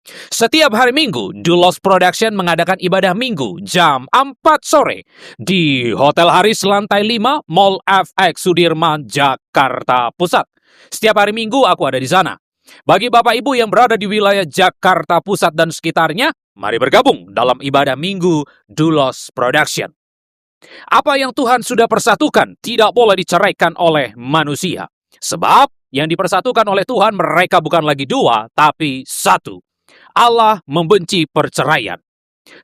Setiap hari Minggu, Dulos Production mengadakan ibadah Minggu jam 4 sore di Hotel Haris lantai 5 Mall FX Sudirman, Jakarta Pusat. Setiap hari Minggu aku ada di sana. Bagi Bapak Ibu yang berada di wilayah Jakarta Pusat dan sekitarnya, mari bergabung dalam ibadah Minggu Dulos Production. Apa yang Tuhan sudah persatukan tidak boleh diceraikan oleh manusia. Sebab yang dipersatukan oleh Tuhan mereka bukan lagi dua, tapi satu. Allah membenci perceraian.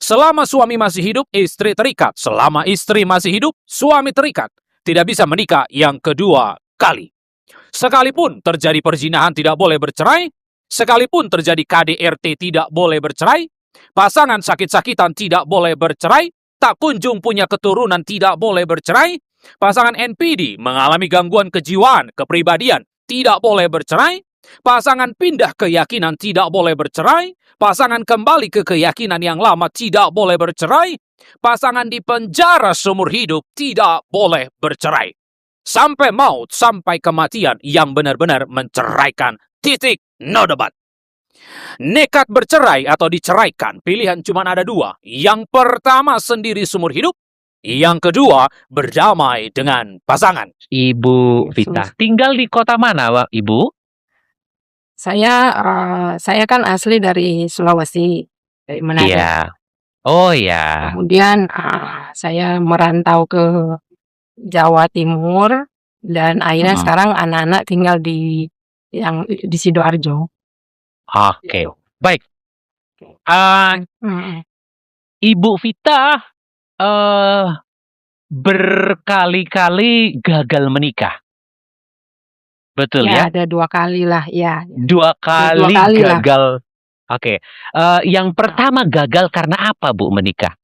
Selama suami masih hidup, istri terikat. Selama istri masih hidup, suami terikat. Tidak bisa menikah yang kedua kali. Sekalipun terjadi perzinahan tidak boleh bercerai, sekalipun terjadi KDRT tidak boleh bercerai, pasangan sakit-sakitan tidak boleh bercerai, tak kunjung punya keturunan tidak boleh bercerai, pasangan NPD mengalami gangguan kejiwaan, kepribadian tidak boleh bercerai, pasangan pindah keyakinan tidak boleh bercerai, pasangan kembali ke keyakinan yang lama tidak boleh bercerai, pasangan di penjara seumur hidup tidak boleh bercerai. Sampai maut, sampai kematian yang benar-benar menceraikan. Titik, no debat. Nekat bercerai atau diceraikan, pilihan cuma ada dua. Yang pertama sendiri seumur hidup, yang kedua berdamai dengan pasangan. Ibu Vita, tinggal di kota mana, Pak, Ibu? Saya kan asli dari Sulawesi, dari Manado. Iya. Oh ya. Kemudian saya merantau ke Jawa Timur dan akhirnya sekarang anak-anak tinggal di Sidoarjo. Oke, baik. Ibu Vita berkali-kali gagal menikah. Betul ya? Ada 2 kali lah, ya. 2 kali gagal. Oke. Yang pertama gagal karena apa, Bu, menikah?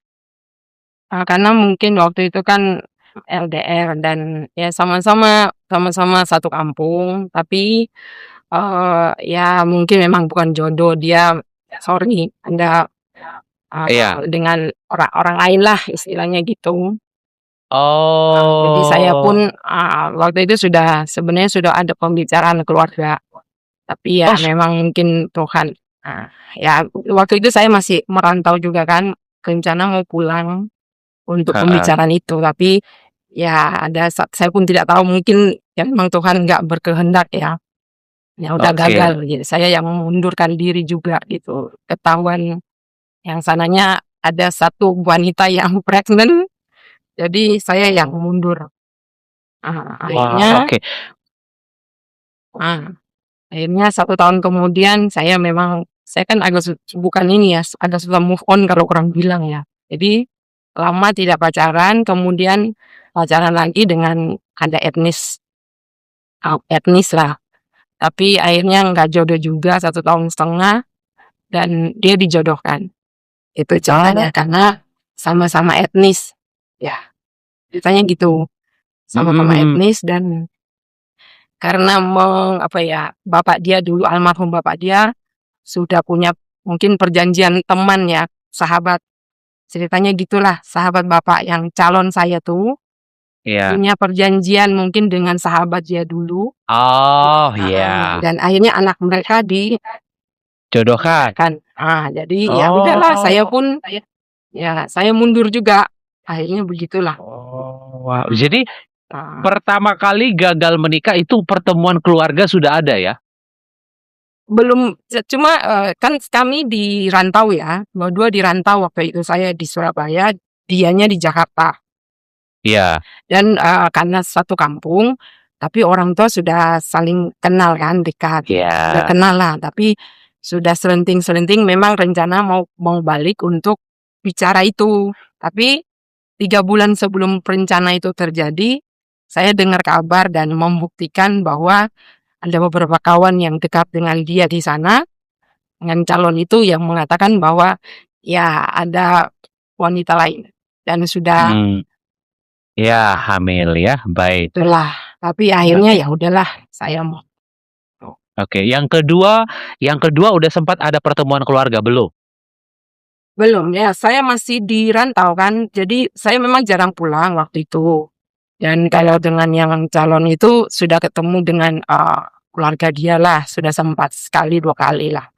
Karena mungkin waktu itu kan LDR dan ya sama-sama satu kampung, tapi ya mungkin memang bukan jodoh dia. Sorry, Anda dengan orang lain lah istilahnya gitu. Jadi saya pun waktu itu sebenarnya sudah ada pembicaraan keluarga, tapi ya memang mungkin Tuhan. Ya waktu itu saya masih merantau juga kan, rencana mau pulang untuk pembicaraan itu, tapi ya saya pun tidak tahu, mungkin ya memang Tuhan nggak berkehendak ya. Ya udah gagal, jadi saya yang mengundurkan diri juga gitu. Ketahuan yang sananya ada satu wanita yang pregnant, jadi saya yang mundur. Akhirnya 1 tahun kemudian saya kan agak bukan ini ya, agak susah move on kalau orang bilang ya. Jadi lama tidak pacaran, kemudian pacaran lagi dengan ada etnis lah. Tapi akhirnya nggak jodoh juga 1,5 tahun dan dia dijodohkan. Itu caranya karena sama-sama etnis. Ya, ceritanya gitu. Sama-sama etnis dan karena bapak dia dulu, almarhum bapak dia sudah punya mungkin perjanjian teman ya, sahabat. Ceritanya gitulah, sahabat bapak yang calon saya tuh punya perjanjian mungkin dengan sahabat dia dulu. Dan akhirnya anak mereka dijodohkan. Jadi ya udahlah, saya pun saya mundur juga. Akhirnya begitulah. Wow. Jadi pertama kali gagal menikah itu pertemuan keluarga sudah ada ya? Belum, cuma kan kami di rantau ya, dua-dua di rantau waktu itu, saya di Surabaya, dianya di Jakarta. Iya. Dan karena satu kampung, tapi orang tua sudah saling kenal kan, dekat. Sudah kenal lah, tapi sudah selenting-selenting memang rencana mau balik untuk bicara itu. Tapi 3 bulan sebelum rencana itu terjadi, saya dengar kabar dan membuktikan bahwa ada beberapa kawan yang dekat dengan dia di sana, dengan calon itu, yang mengatakan bahwa ya ada wanita lain dan sudah hamil ya, baik. Itulah, tapi akhirnya ya udahlah, saya mau. Oke, yang kedua udah sempat ada pertemuan keluarga belum? Belum ya, saya masih di rantau kan, jadi saya memang jarang pulang waktu itu. Dan kalau dengan yang calon itu sudah ketemu dengan keluarga dia lah, sudah sempat 1-2 kali lah.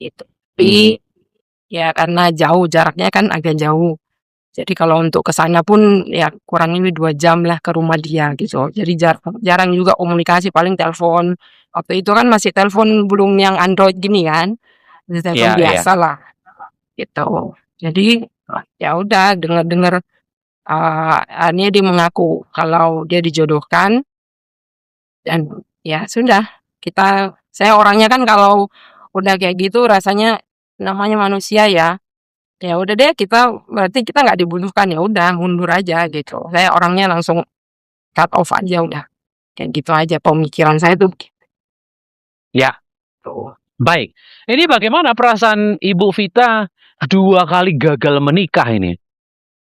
gitu. Tapi ya karena jauh, jaraknya kan agak jauh. Jadi kalau untuk ke sana pun ya kurang lebih 2 jam lah ke rumah dia gitu. Jadi jarang juga komunikasi, paling telepon. Waktu itu kan masih telepon belum yang Android gini kan, masih telepon Iya, iya. biasa lah gitu. Jadi ya udah dengar-dengar akhirnya dia mengaku kalau dia dijodohkan dan ya sudah saya orangnya kan kalau udah kayak gitu rasanya namanya manusia ya. Ya udah deh berarti kita nggak dibutuhkan, ya udah mundur aja gitu. Saya orangnya langsung cut off aja udah. Kayak gitu aja pemikiran saya tuh Ya, gitu. baik. Ini bagaimana perasaan Ibu Vita 2 kali gagal menikah ini?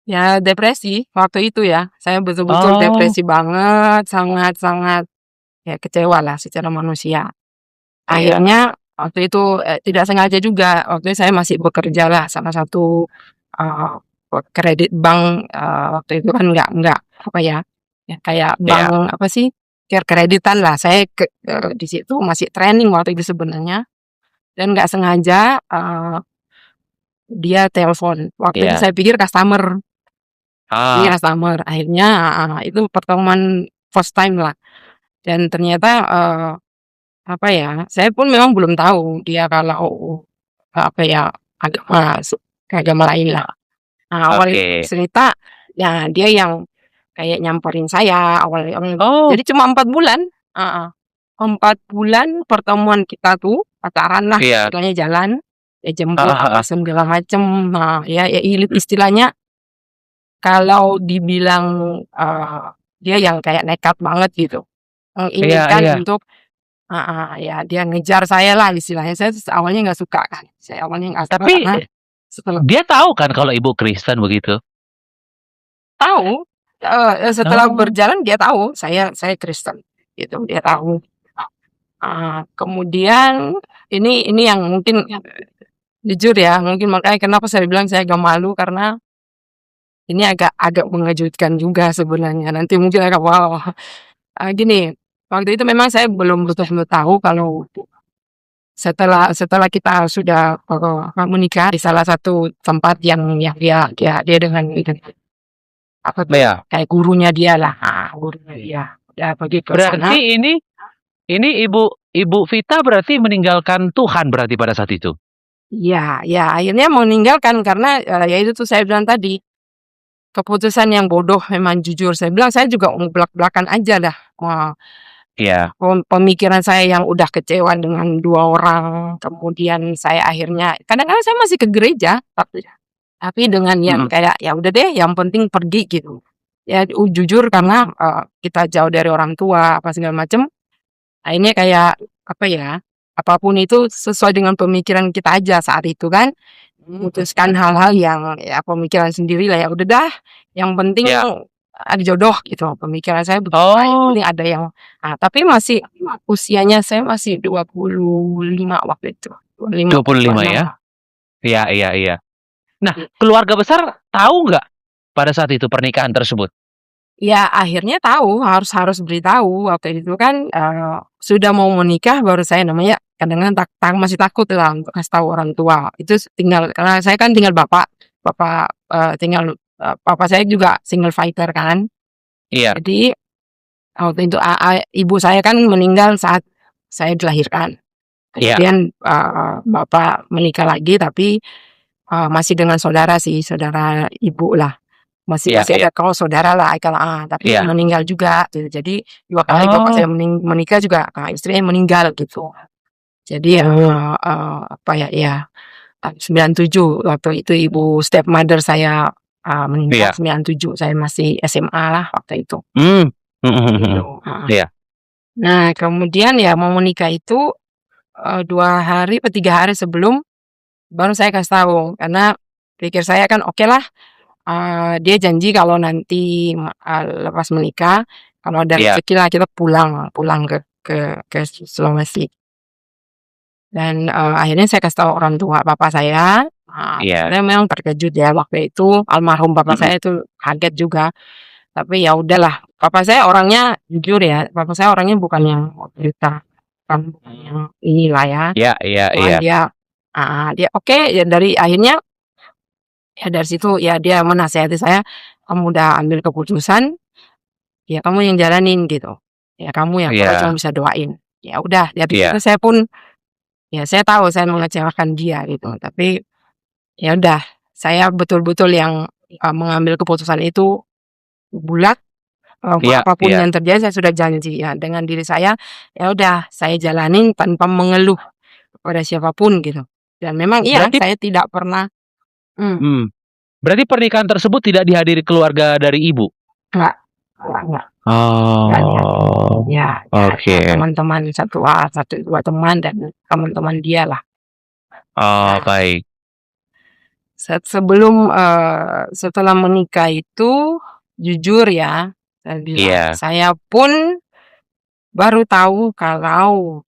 Ya depresi waktu itu ya. Saya betul-betul Oh, depresi banget, sangat-sangat ya kecewa lah secara manusia. iya. Akhirnya waktu itu tidak sengaja juga, waktu itu saya masih bekerja lah salah satu kredit bank, waktu itu kan nggak apa ya, ya kayak Iya. bank apa sih, kreditan lah. Saya di situ masih training waktu itu sebenarnya dan nggak sengaja, dia telepon. Waktu itu Iya. saya pikir customer, Ah, akhirnya itu pertemuan first time lah dan ternyata, apa ya, saya pun memang belum tahu dia kalau, apa ya, agama lain lah. Nah, awal oke. cerita, ya dia yang kayak nyamperin saya awal Oh, jadi cuma 4 bulan, heeh, 4 bulan pertemuan kita tuh pacaran lah, iya. istilahnya jalan, dia jemput Heeh, apa heeh. segala macem. Nah, ya istilahnya kalau dibilang, dia yang kayak nekat banget gitu, Iya, menginginkan iya. untuk ya dia ngejar saya lah istilahnya. Saya awalnya nggak suka kan, saya awalnya nggak suka Tapi karena setelah dia tahu kan kalau Ibu Kristen begitu? tahu, setelah Oh, berjalan dia tahu saya Kristen, gitu, dia tahu. Kemudian ini yang mungkin jujur ya, mungkin makanya kenapa saya bilang saya agak malu karena ini agak agak mengejutkan juga sebenarnya, nanti mungkin agak wow. Gini, waktu itu memang saya belum betul-betul tahu kalau setelah kita sudah, menikah di salah satu tempat yang dia dengan apa tuh, iya. kayak gurunya dia lah, gurunya dia. Udah pergi ke sana. Berarti ini Ibu Vita berarti meninggalkan Tuhan berarti pada saat itu? Iya, ya akhirnya meninggalkan karena, ya itu tuh saya bilang tadi, keputusan yang bodoh memang jujur. Saya bilang saya juga belak-belakan aja dah, Iya. pemikiran saya yang udah kecewa dengan 2 orang, kemudian saya akhirnya kadang-kadang saya masih ke gereja, tapi dengan yang Mhm. kayak, ya udah deh yang penting pergi gitu. Ya jujur karena, kita jauh dari orang tua apa segala macem, akhirnya kayak, apa ya, apapun itu sesuai dengan pemikiran kita aja saat itu kan, memutuskan hal-hal yang ya pemikiran sendiri lah, ya udah dah yang penting Iya. ada jodoh gitu, pemikiran saya begitu, yang Oh, penting ada yang tapi usianya saya masih 25 waktu itu, 25 atau 25 26 ya? lah. Iya, iya, iya. Nah, keluarga besar tahu nggak pada saat itu pernikahan tersebut? Ya akhirnya tahu, harus beritahu waktu itu kan, sudah mau menikah baru saya namanya kadang-kadang masih takut lah untuk kasih tahu orang tua. Itu karena saya kan tinggal bapak, papa saya juga single fighter kan. Iya, Jadi waktu itu ibu saya kan meninggal saat saya dilahirkan. iya, Kemudian, bapak menikah lagi tapi, masih dengan saudara sih, saudara ibu lah. Masih iya, masih iya, ada kalau saudara lah kalau tapi iya. meninggal juga gitu. Jadi 2 kali bapak Oh, saya menikah juga, istrinya meninggal gitu. Jadi ya, oh, apa ya, ya, 97 waktu itu ibu stepmother saya, meninggal iya. 97, saya masih SMA lah waktu itu, Mmm, mhm, mhm, gitu, mhm. heeh. Iya. Nah kemudian ya mau menikah itu, 2 hari atau 3 hari sebelum baru saya kasih tahu, karena pikir saya kan okelah. Dia janji kalau nanti, lepas menikah, kalau ada Iya, rezeki lah kita pulang pulang ke Sulawesi. Dan, akhirnya saya kasih tahu orang tua papa saya, iya. saya memang terkejut ya waktu itu, almarhum papa Mhm. saya itu kaget juga. Tapi ya udahlah, papa saya orangnya jujur ya, papa saya orangnya bukan yang cerita, bukan yang inilah ya, Iya, iya, cuman iya. dia, Dia oke, ya dari akhirnya, ya dari situ ya dia menasehati saya, "Kamu udah ambil keputusan, ya kamu yang jalanin," gitu. "Ya kamu yang aku cuma Iya, bisa doain." Ya udah dari situ iya, saya pun, ya saya tahu saya mengecewakan dia gitu, tapi ya udah saya betul-betul yang, mengambil keputusan itu bulat, iya, apa iya. yang terjadi saya sudah janji ya dengan diri saya, ya udah saya jalanin tanpa mengeluh kepada siapapun gitu. Dan memang iya, Berarti saya tidak pernah mmm, hmm, berarti pernikahan tersebut tidak dihadiri keluarga dari Ibu? enggak enggak enggak lihat. Oh, Ya ya ya oke. teman-teman satu 2 teman dan teman-teman dialah. Oh, Nah, baik. sebelum, setelah menikah itu, jujur ya, saya bilang, Iya. saya pun baru tahu kalau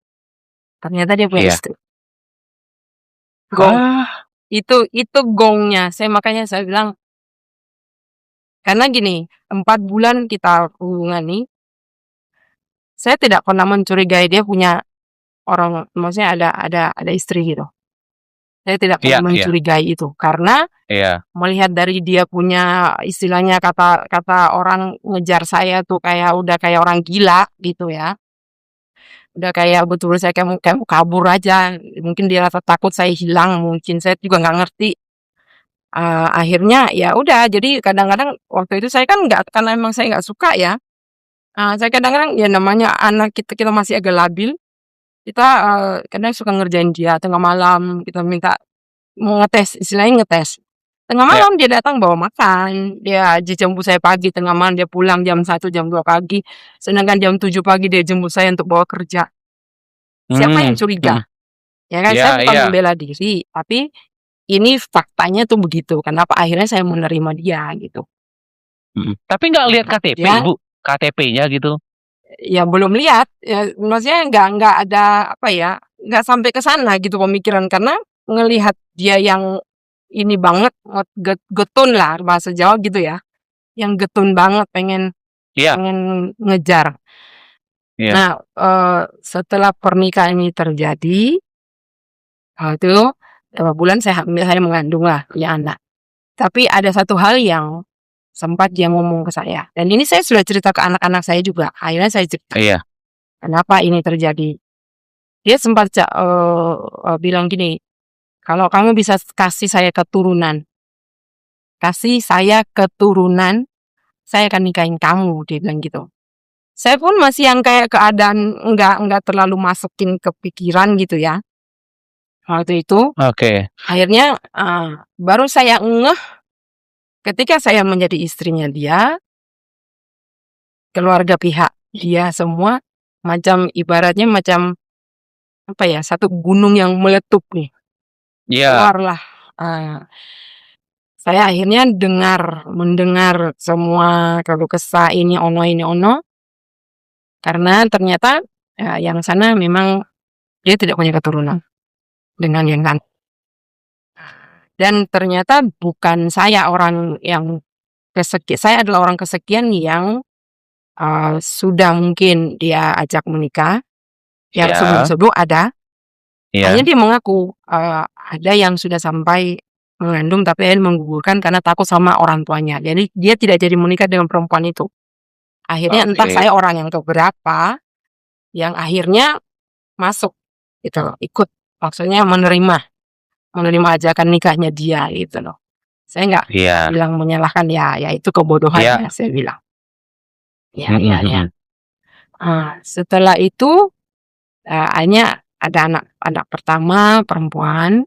ternyata dia punya Iya. istri. Gong, Ah, itu gongnya, makanya saya bilang karena gini, 4 bulan kita hubungan nih, saya tidak pernah mencurigai dia punya orang maksudnya ada istri gitu. Saya tidak iya, pernah iya, mencurigai itu, karena iya, melihat dari dia punya istilahnya kata kata orang ngejar saya tuh udah kayak orang gila gitu ya. Udah kayak betul saya kayak mau kabur aja, mungkin dia rasa takut saya hilang, mungkin saya juga nggak ngerti. Akhirnya ya udah jadi kadang-kadang waktu itu saya kan nggak karena emang saya nggak suka ya, saya kadang-kadang ya namanya anak kita kita masih agak labil, kita, kadang suka ngerjain dia tengah malam, kita minta mau ngetes, istilahnya ngetes. Tengah iya. malam dia datang bawa makan, dia jemput saya pagi, tengah malam dia pulang jam 1 jam 2 pagi, sedangkan jam 7 pagi dia jemput saya untuk bawa kerja. Siapa yang Mhm, curiga? mhm. Ya kan, Iya, saya bukan iya, membela diri, tapi ini faktanya tuh begitu, kenapa akhirnya saya menerima dia gitu. mhm. Tapi nggak lihat KTP, Dia Ibu? KTP-nya gitu? ya belum lihat, ya maksudnya nggak ada apa ya, nggak sampai ke sana gitu pemikiran, karena ngelihat dia yang ini banget, getun lah bahasa Jawa gitu ya, yang getun banget pengen Iya, pengen ngejar. iya. Nah, setelah pernikahan ini terjadi, itu berapa bulan saya mengandung lah, punya anak. Tapi ada satu hal yang sempat dia ngomong ke saya, dan ini saya sudah cerita ke anak-anak saya juga, akhirnya saya cerita, Iya. "Kenapa ini terjadi?" Dia sempat bilang gini, "Kalau kamu bisa kasih saya keturunan, saya akan nikahin kamu," dia bilang gitu. Saya pun masih yang kayak keadaan enggak terlalu masukin ke pikiran gitu ya, waktu itu. Oke. Akhirnya, baru saya ngeh ketika saya menjadi istrinya dia, keluarga pihak dia semua macam ibaratnya macam, apa ya, satu gunung yang meletup nih, Iya, keluarlah, saya akhirnya mendengar semua keluh kesah ini ono, karena ternyata, yang sana memang dia tidak punya keturunan dengan yang sana. Dan ternyata bukan saya orang yang saya adalah orang kesekian yang, sudah mungkin dia ajak menikah, yang iya, sebelum-sebelum ada, iya. akhirnya dia mengaku, ada yang sudah sampai mengandung tapi akhirnya menggugurkan karena takut sama orang tuanya. Jadi dia tidak jadi menikah dengan perempuan itu. Akhirnya entah Oke. saya orang yang keberapa, yang akhirnya masuk gitu loh, ikut, maksudnya menerima ajakan nikahnya dia gitu loh. Saya nggak Iya, bilang menyalahkan, ya itu iya. kebodohannya saya bilang. Ya Mhm, ya ya. mhm. Setelah itu, akhirnya ada anak anak pertama perempuan,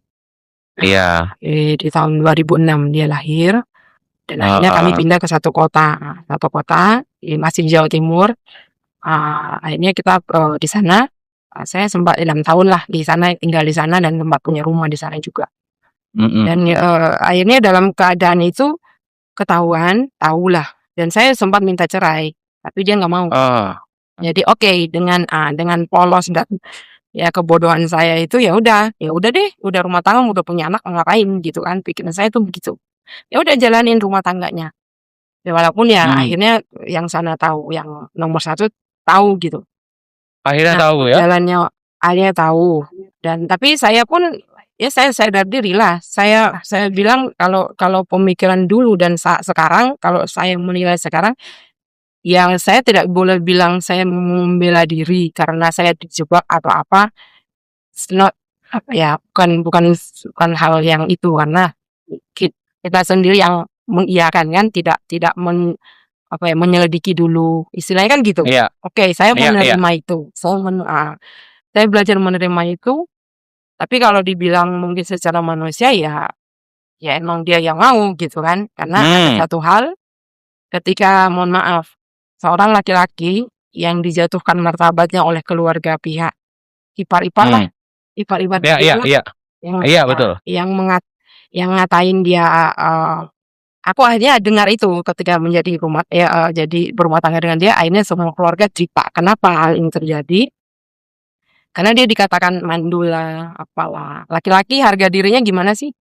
Iya. di tahun 2006 dia lahir, dan akhirnya kami Heeh. pindah ke satu kota masih di Jawa Timur. Akhirnya kita, di sana, saya sempat 6 tahun lah di sana, tinggal di sana dan sempat punya rumah di sana juga. Mhm. Dan, akhirnya dalam keadaan itu ketahuan, tahulah, dan saya sempat minta cerai, tapi dia nggak mau. Oh, Jadi oke, dengan polos dan ya kebodohan saya itu, ya udah deh, udah rumah tangga, udah punya anak, mau ngapain gitu kan, pikiran saya tuh begitu. Ya udah jalanin rumah tangganya. Ya walaupun ya mhm. akhirnya yang sana tahu, yang nomor satu tahu gitu. Akhirnya Nah, tahu ya? jalannya akhirnya tahu, dan tapi saya pun ya saya sadar diri lah. Saya bilang kalau pemikiran dulu dan sekarang, kalau saya menilai sekarang, ya saya tidak boleh bilang saya membela diri karena saya dijebak atau apa. It's not apa ya, bukan hal yang itu, karena kita sendiri yang mengiyakan kan, tidak menyelidiki dulu, istilahnya kan gitu. Iya, Oke, saya iya, iya. menerima itu. Saya belajar menerima itu, tapi kalau dibilang mungkin secara manusia ya emang dia yang mau gitu kan. Karena ada satu hal, ketika mohon maaf, seorang laki-laki yang dijatuhkan martabatnya oleh keluarga pihak ipar-ipar lah, ipar-ipar Iya, dia iya, lah, iya. yang Iya, betul. yang ngatain dia, aku akhirnya dengar itu ketika jadi berumah tangga dengan dia, akhirnya semua keluarga cerita kenapa hal ini terjadi. Karena dia dikatakan mandul lah, apalah. Laki-laki harga dirinya gimana sih?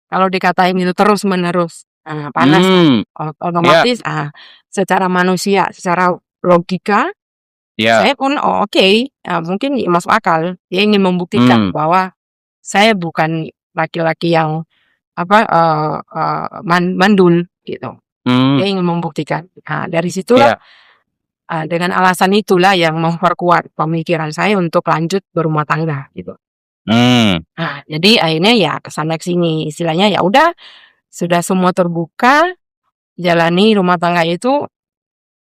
Kalau dikatain itu terus-menerus, panas lah. Otomatis, secara manusia, secara logika, Iya. saya pun oke, mungkin masuk akal. Dia ingin membuktikan bahwa saya bukan laki-laki yang mandul gitu. Dia ingin membuktikan. Dari situlah, dengan alasan itulah yang memperkuat pemikiran saya untuk lanjut berumah tangga gitu. Jadi akhirnya ya kesana kesini, istilahnya ya udah, sudah semua terbuka, jalani rumah tangga itu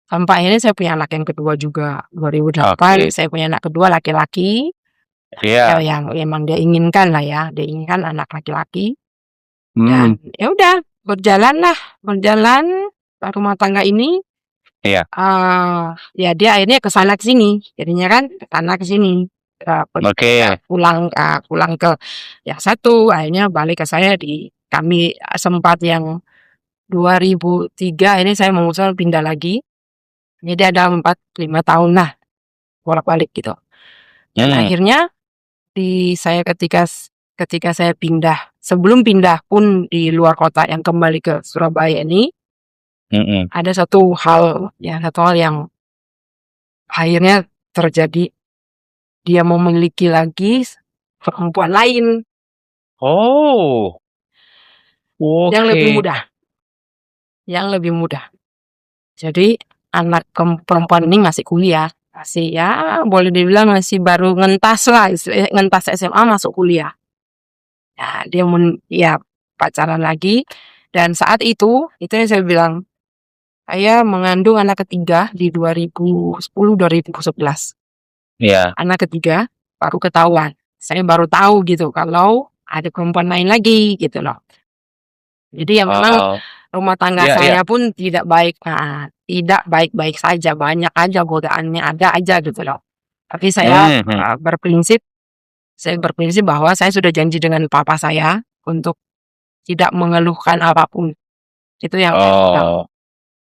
sampai akhirnya saya punya anak yang kedua juga 2008. Saya punya anak kedua laki-laki. Yang emang dia inginkan lah ya, dia inginkan anak laki-laki. Dan ya udah berjalan rumah tangga ini. Ya dia akhirnya kesana kesini, jadinya kan kesana kesini. Pulang ke yang satu, akhirnya balik ke saya. Kami sempat yang 2003 ini saya memutuskan pindah lagi. Jadi ada 4-5 tahun lah bolak-balik gitu. Dan akhirnya saya ketika saya pindah, sebelum pindah pun di luar kota yang kembali ke Surabaya ini, ada satu hal yang akhirnya terjadi. Dia memiliki lagi perempuan lain. Yang lebih mudah. Jadi anak perempuan ini masih kuliah, masih ya boleh dibilang masih baru ngentas lah, ngentas SMA masuk kuliah. Nah, dia pacaran lagi, dan saat itu yang saya bilang, saya mengandung anak ketiga di 2010-2011. Anak ketiga baru ketahuan. Saya baru tahu gitu kalau ada perempuan lain lagi gitu loh. Jadi ya memang rumah tangga saya pun tidak baik. Tidak baik-baik saja, banyak aja godaannya, ada aja gitu loh. Tapi saya berprinsip bahwa saya sudah janji dengan papa saya untuk tidak mengeluhkan apapun. Itu yang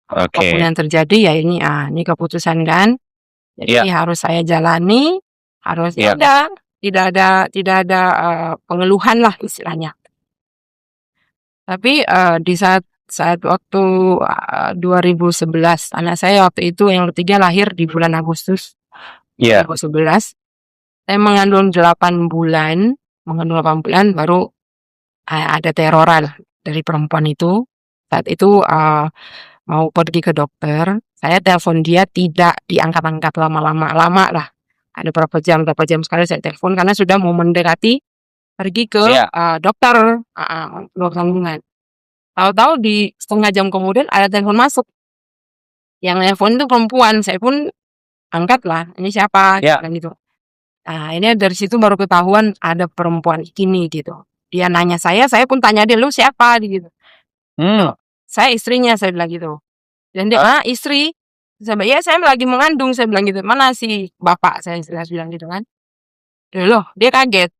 apapun yang terjadi ya ini keputusan kan. Jadi harus saya jalani, harus tidak ada pengeluhan lah istilahnya. Tapi di saat waktu 2011, anak saya waktu itu yang ketiga lahir di bulan Agustus 2011. Saya mengandung 8 bulan baru ada teroran dari perempuan itu. Saat itu mau pergi ke dokter, saya telepon dia tidak diangkat-angkat lama lah. Ada berapa jam sekali saya telepon karena sudah mau mendekati pergi ke dokter kandungan. Tahu-tahu di setengah jam kemudian ada telepon masuk. Yang telepon itu perempuan, saya pun angkat lah. Ini siapa? Gitu. Nah, ini dari situ baru ketahuan ada perempuan ini gitu. Dia nanya saya pun tanya dia, lu siapa? Gitu. Saya istrinya, saya bilang gitu. Dan dia, istri? Saya bilang, ya saya lagi mengandung, saya bilang gitu. Mana si bapak? Saya bilang gitu kan. Loh, dia kaget.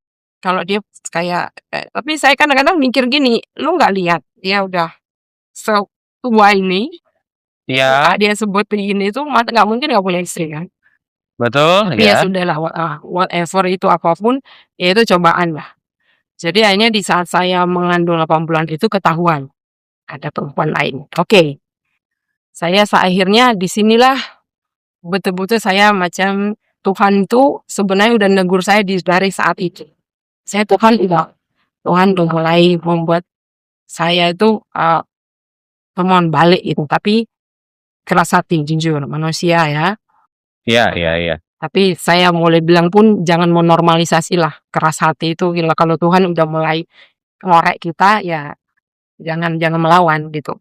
Kalau dia kayak, tapi saya kadang-kadang mikir gini, lu nggak lihat dia udah setua ini, dia sebut begini itu nggak mungkin nggak punya istri kan. Betul. Tapi ya sudah lah, whatever itu apapun, ya itu cobaan lah. Jadi akhirnya di saat saya mengandung 8 bulan itu ketahuan ada perempuan lain. Oke. Saya akhirnya disinilah betul-betul saya macam Tuhan itu sebenarnya udah negur saya dari saat itu. Saya Tuhan udah Tuhan udah mulai membuat saya itu memohon balik gitu, tapi keras hati jujur manusia ya. Iya. Tapi saya mulai bilang pun jangan menormalisasi lah keras hati itu, gila kalau Tuhan udah mulai ngorek kita ya jangan melawan gitu.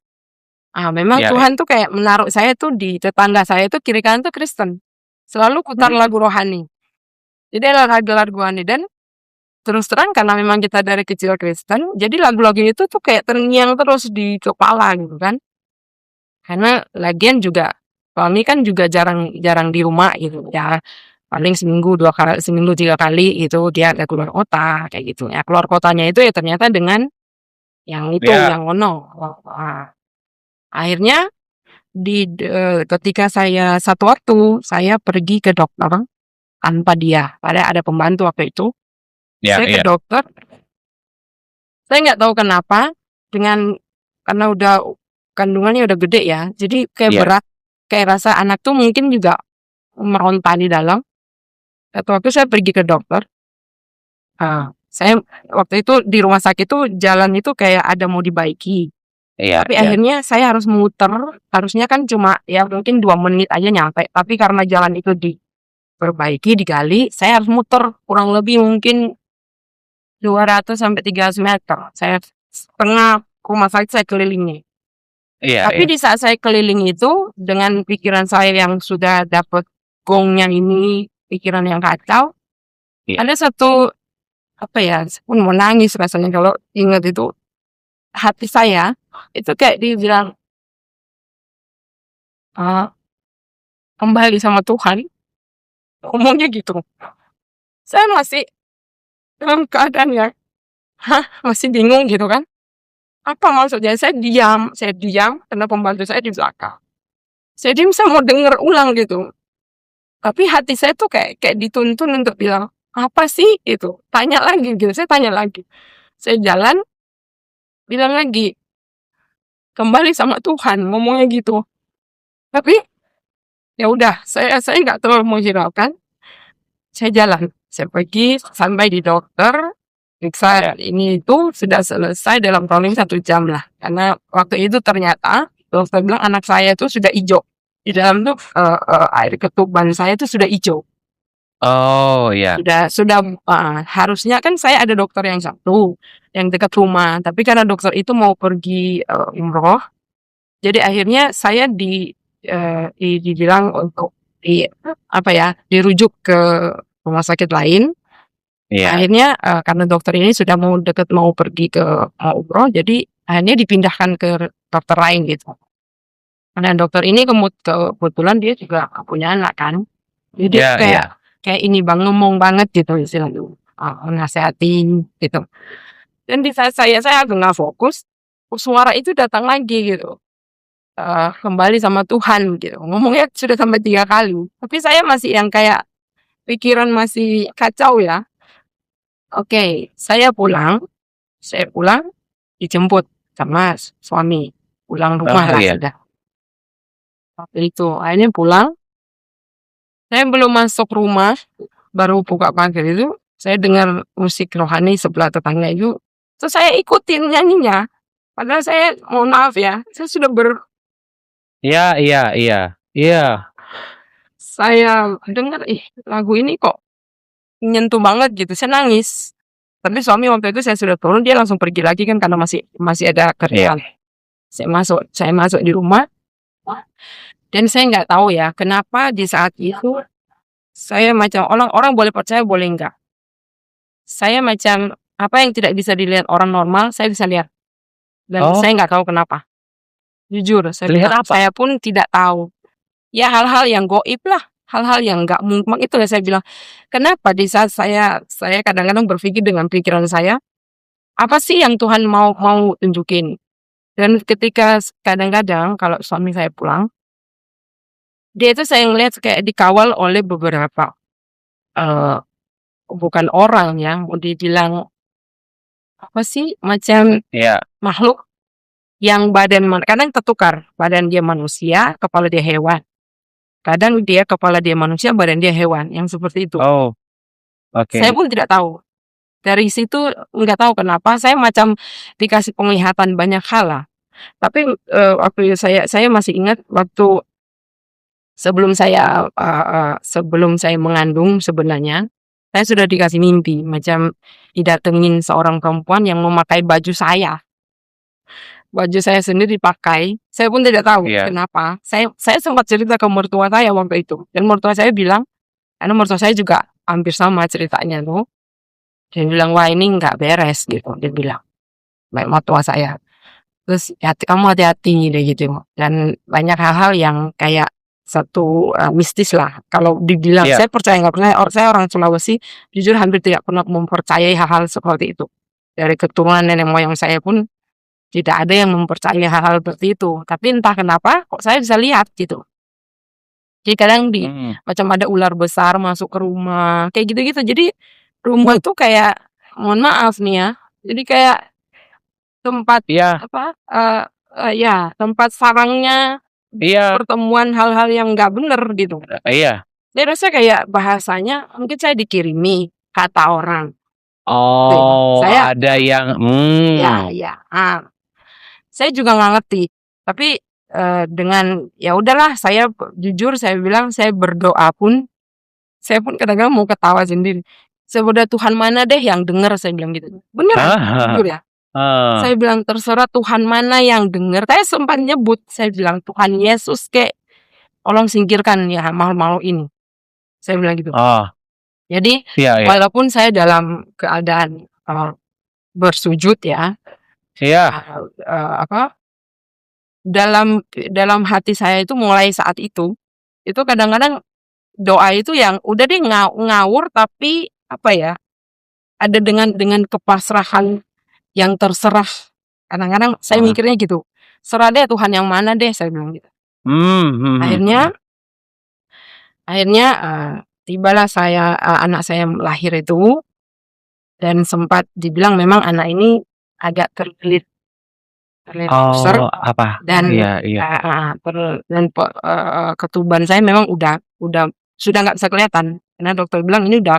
Memang Iya, Tuhan tuh kayak menaruh saya tuh di tetangga saya tuh kiri kanan tuh Kristen. Selalu putar lagu rohani. Jadi ada lagu rohani dan terus terang karena memang kita dari kecil Kristen, jadi lagu-lagu itu tuh kayak terngiang terus di kepala gitu kan. Karena lagian juga suami kan juga jarang di rumah gitu ya. Paling seminggu 2 kali, seminggu 3 kali itu dia ada keluar kota kayak gitu ya. Keluar kotanya itu ya ternyata dengan yang itu, iya, yang ono. Akhirnya ketika saya satu waktu saya pergi ke dokter tanpa dia, padahal ada pembantu waktu itu. Saya ke iya. dokter, saya nggak tahu kenapa karena udah kandungannya udah gede ya, jadi kayak Iya. berat, kayak rasa anak tuh mungkin juga meronta di dalam. Satu waktu saya pergi ke dokter, saya waktu itu di rumah sakit tuh jalan itu kayak ada mau dibaiki, Iya, tapi iya. akhirnya saya harus muter, harusnya kan cuma ya mungkin 2 menit aja nyampe, tapi karena jalan itu diperbaiki, digali, saya harus muter kurang lebih mungkin 200 sampai 300 meter. Saya setengah rumah sakit saya kelilingi. Iya, Tapi di saat saya keliling itu, dengan pikiran saya yang sudah dapat gongnya ini, pikiran yang kacau, Iya. ada satu, apa ya, saya pun mau nangis rasanya kalau ingat itu. Hati saya, itu kayak dibilang, kembali sama Tuhan, ngomongnya gitu. Saya masih dalam keadaan yang, masih bingung gitu kan. Apa maksudnya? Saya diam karena pembantu saya di belakang. Saya diam, saya mau denger ulang gitu. Tapi hati saya tuh kayak dituntun untuk bilang, "Apa sih itu?" Tanya lagi gitu, saya tanya lagi. Saya jalan, bilang lagi, "Kembali sama Tuhan," ngomongnya gitu. Tapi ya udah, saya nggak terlalu menghiraukan, saya jalan. Saya pergi sampai di dokter, periksa ini itu sudah selesai dalam kurang lebih 1 jam lah. Karena waktu itu ternyata dokter bilang anak saya itu sudah ijo. Di dalam tuh, air ketuban saya itu sudah ijo. Oh, iya. Sudah, harusnya kan saya ada dokter yang satu, yang dekat rumah, tapi karena dokter itu mau pergi, umroh, jadi akhirnya saya dibilang untuk dirujuk ke rumah sakit lain. Iya. Akhirnya, karena dokter ini sudah mau pergi mau umroh, jadi akhirnya dipindahkan ke dokter lain gitu. Dan dokter ini kebetulan dia juga punya anak kan, jadi Iya, iya. kayak ini Bang, ngomong banget gitu istilahnya, nasehatin gitu. Dan di saat saya agak nggak fokus, suara itu datang lagi gitu, kembali sama Tuhan gitu, ngomongnya sudah sampai 3 kali, tapi saya masih yang kayak pikiran masih kacau ya. Oke, saya pulang dijemput sama suami, pulang rumah Oh, lah iya. sudah. Waktu itu, akhirnya pulang, saya belum masuk rumah, baru buka pagar itu, saya dengar musik rohani sebelah tetangga itu, terus saya ikutin nyanyinya. Padahal saya mohon maaf ya, saya sudah Iya. saya dengar, ih lagu ini kok nyentuh banget gitu, saya nangis. Tapi suami waktu itu saya sudah turun, dia langsung pergi lagi kan karena masih ada Iya. kerjaan. Saya masuk di rumah, dan saya nggak tahu ya kenapa di saat itu saya macam orang boleh percaya boleh enggak. Saya macam apa yang tidak bisa dilihat orang normal, saya bisa lihat. Dan Oh, saya nggak tahu kenapa. Jujur, lihat apa? saya pun tidak tahu. Ya hal-hal yang goib lah, hal-hal yang nggak mungkin. Itu yang saya bilang, kenapa di saat saya kadang-kadang berpikir dengan pikiran saya, apa sih yang Tuhan mau tunjukin? Dan ketika kadang-kadang kalau suami saya pulang, dia itu saya ngelihat kayak dikawal oleh beberapa, bukan orang ya, mau dibilang apa sih, macam Iya. makhluk yang kadang tertukar, badan dia manusia, kepala dia hewan. Kadang dia kepala dia manusia, badan dia hewan, yang seperti itu. Oh, oke. Saya pun tidak tahu. dari situ nggak tahu kenapa saya macam dikasih penglihatan banyak hal lah. Tapi waktu saya masih ingat waktu sebelum saya mengandung sebenarnya, saya sudah dikasih mimpi macam didatengin seorang perempuan yang memakai baju saya. Baju saya sendiri dipakai, saya pun tidak tahu Iya. kenapa. Saya sempat cerita ke mertua saya waktu itu, dan mertua saya bilang, karena mertua saya juga hampir sama ceritanya tuh. Dia bilang, "Wah, ini nggak beres," gitu, dia bilang. Baik mertua saya. Terus, "Kamu hati-hati," deh gitu. Dan banyak hal-hal yang kayak satu mistis lah. Kalau dibilang Iya. saya percaya nggak percaya, saya orang Sulawesi, jujur hampir tidak pernah mempercayai hal-hal seperti itu. Dari keturunan nenek moyang saya pun tidak ada yang mempercayai hal-hal seperti itu. Tapi entah kenapa kok saya bisa lihat gitu. Jadi kadang macam ada ular besar masuk ke rumah, kayak gitu-gitu. Jadi rumah tuh kayak, mohon maaf nih ya, jadi kayak tempat Iya. ya tempat sarangnya Iya. pertemuan hal-hal yang nggak bener gitu. Iya. Jadi rasanya kayak bahasanya mungkin saya dikirimi kata orang. Oh, Saya ada yang ya. Saya juga nggak ngerti. Tapi dengan ya udahlah, saya jujur saya bilang saya berdoa pun, saya pun kadang-kadang mau ketawa sendiri. Sebenarnya Tuhan mana deh yang dengar, saya bilang gitu. Beneran, jujur ya. Saya bilang terserah Tuhan mana yang dengar. Saya sempat nyebut, saya bilang Tuhan Yesus kek, tolong singkirkan ya makhluk-makhluk ini. Saya bilang gitu. Jadi Iya. walaupun saya dalam keadaan bersujud ya, dalam hati saya itu mulai saat itu kadang-kadang doa itu yang udah deh ngawur, tapi apa ya, ada dengan kepasrahan yang terserah. Kadang-kadang saya mikirnya gitu, serah deh Tuhan yang mana deh, saya bilang gitu. Akhirnya tibalah anak saya lahir itu, dan sempat dibilang memang anak ini agak terlilit pusar, dan ketuban saya memang udah sudah nggak bisa kelihatan, karena dokter bilang ini udah,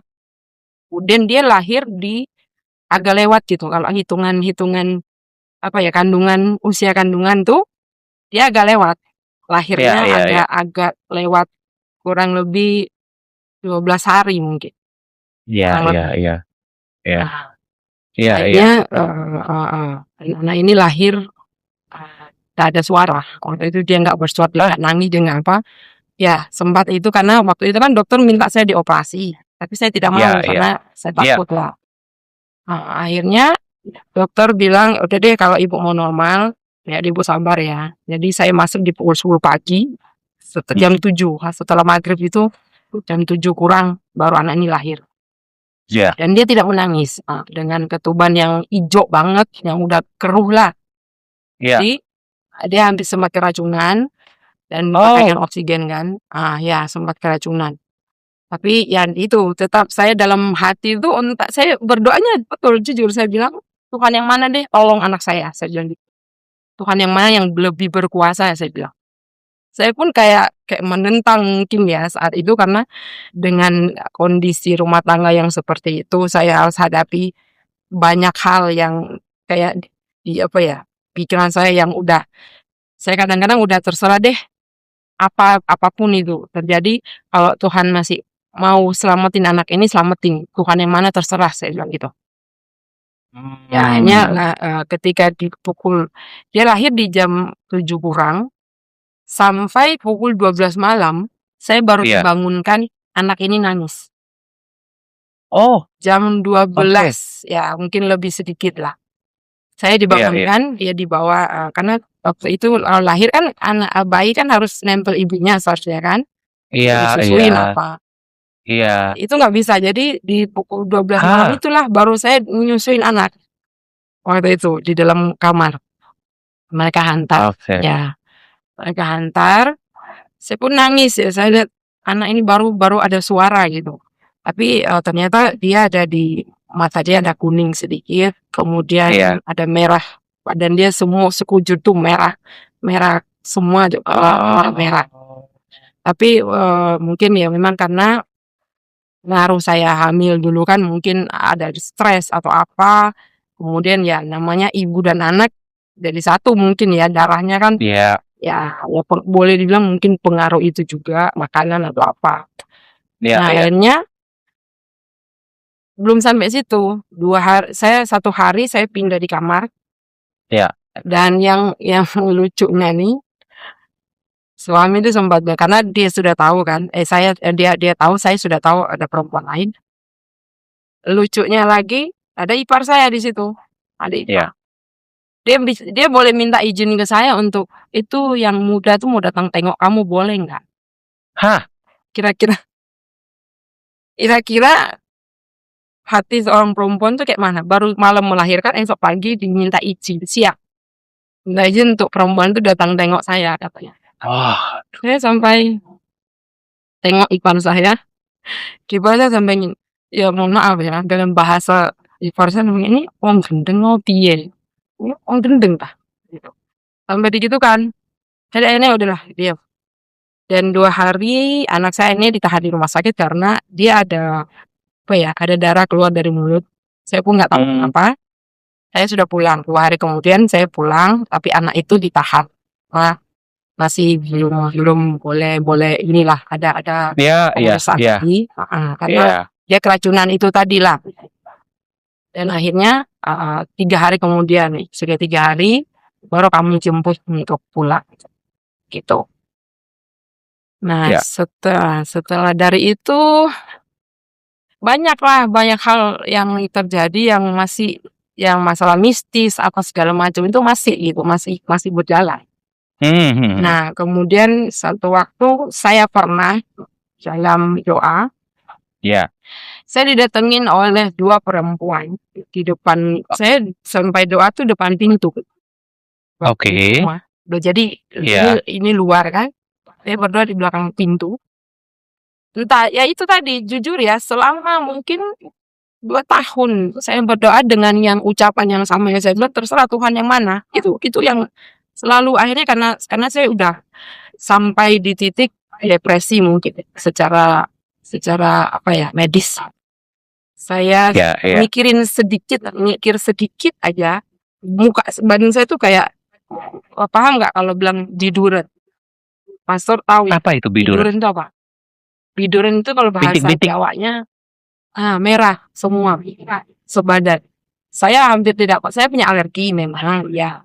dan dia lahir di agak lewat gitu. Kalau hitungan kandungan, usia kandungan tuh dia agak lewat, lahirnya agak lewat kurang lebih 12 hari mungkin. Iya. Akhirnya anak ini lahir tak ada suara. Waktu itu dia nggak bersuara, dia nggak nangis, dia nggak apa. Ya sempat itu karena waktu itu kan dokter minta saya dioperasi, tapi saya tidak mau karena saya takut lah. Akhirnya dokter bilang, udah deh kalau ibu mau normal, ya ibu sabar ya. Jadi saya masuk di pukul 10 pagi, jam 7 setelah maghrib itu, jam 7 kurang baru anak ini lahir. Dan dia tidak menangis, dengan ketuban yang hijau banget, yang udah keruh lah. Jadi dia hampir sempat keracunan dan pakaikan oksigen kan. Ya sempat keracunan. Tapi ya itu tetap saya dalam hati itu, saya berdoanya betul, jujur saya bilang, Tuhan yang mana deh tolong anak saya bilang gitu. Tuhan yang mana yang lebih berkuasa, saya bilang. Saya pun kayak menentang mungkin ya saat itu, karena dengan kondisi rumah tangga yang seperti itu, saya harus hadapi banyak hal yang kayak pikiran saya yang udah, saya kadang-kadang udah terserah deh, apapun itu terjadi, kalau Tuhan masih mau selamatin anak ini, selamatin. Tuhan yang mana terserah, saya bilang gitu. Ya akhirnya ketika dia lahir di jam 7 kurang, sampai pukul 12 malam, saya baru dibangunkan anak ini nangis. Jam 12, ya mungkin lebih sedikit lah. Saya dibangunkan, dia dibawa, karena waktu itu lahir kan bayi kan harus nempel ibunya seharusnya kan. Disusuin apa. Itu nggak bisa, jadi di pukul 12 malam itulah baru saya menyusuin anak. Waktu itu di dalam kamar. Mereka hantar. Mereka hantar, saya pun nangis ya, saya lihat anak ini baru ada suara gitu. Tapi ternyata dia ada di mata, dia ada kuning sedikit, kemudian ada merah, badan dia semua sekujur tuh merah semua, merah. Tapi mungkin ya memang karena ngaruh saya hamil dulu kan mungkin ada stres atau apa. Kemudian ya namanya ibu dan anak jadi satu mungkin ya darahnya kan Iya. ya boleh dibilang mungkin pengaruh itu juga makanan atau apa. Iya, Nah, iya. akhirnya belum sampai situ. 2 hari 1 hari saya pindah di kamar. Iya. Dan yang lucunya nih, suami itu sempat karena dia sudah tahu kan, dia tahu saya sudah tahu ada perempuan lain. Lucunya lagi, ada ipar saya di situ. Ada ipar. Dia boleh minta izin ke saya untuk, "Itu yang muda tuh mau datang tengok kamu, boleh nggak?" Hah? Kira-kira hati seorang perempuan tuh kayak mana? Baru malam melahirkan, esok pagi diminta izin, siap. Minta izin untuk perempuan tuh datang tengok saya katanya. Wah. Saya sampai tengok ipar saya, ipar saya sampai ya mohon maaf ya, dalam bahasa ipar saya ngomong, "Ini wong gendeng mau piye? Ini wong gendeng tah?" Gitu. Sampai begitu kan. Jadi akhirnya udahlah diam. Dan 2 hari anak saya ini ditahan di rumah sakit karena dia ada ada darah keluar dari mulut. Saya pun nggak tahu kenapa. Saya sudah pulang. 2 hari kemudian saya pulang, tapi anak itu ditahan. Nah, masih belum boleh inilah ada Iya, iya, pemeriksaan iya. lagi. Karena dia keracunan itu tadilah. Dan akhirnya 3 hari kemudian nih, sudah 3 hari baru kami jemput untuk pulang. Gitu. Nah, setelah dari itu banyak hal yang terjadi yang masalah mistis apa segala macam itu masih berjalan. Nah, kemudian satu waktu saya pernah dalam doa, saya didatengin oleh 2 perempuan di depan saya sampai doa tuh depan pintu. Oke. Jadi ini luar kan, saya berdoa di belakang pintu. Entah, ya itu tadi, jujur ya, selama mungkin 2 tahun saya berdoa dengan yang ucapan yang sama yang saya bilang, terserah Tuhan yang mana. Itu yang selalu akhirnya karena saya udah sampai di titik depresi mungkin secara medis. Saya mikir sedikit aja, muka badan saya tuh kayak paham nggak kalau bilang biduran? Pastor tahu ya? Apa itu biduran? Biduran itu apa? Biduran itu kalau bahasa Jawanya merah semua sebadan. Saya hampir saya punya alergi memang ya.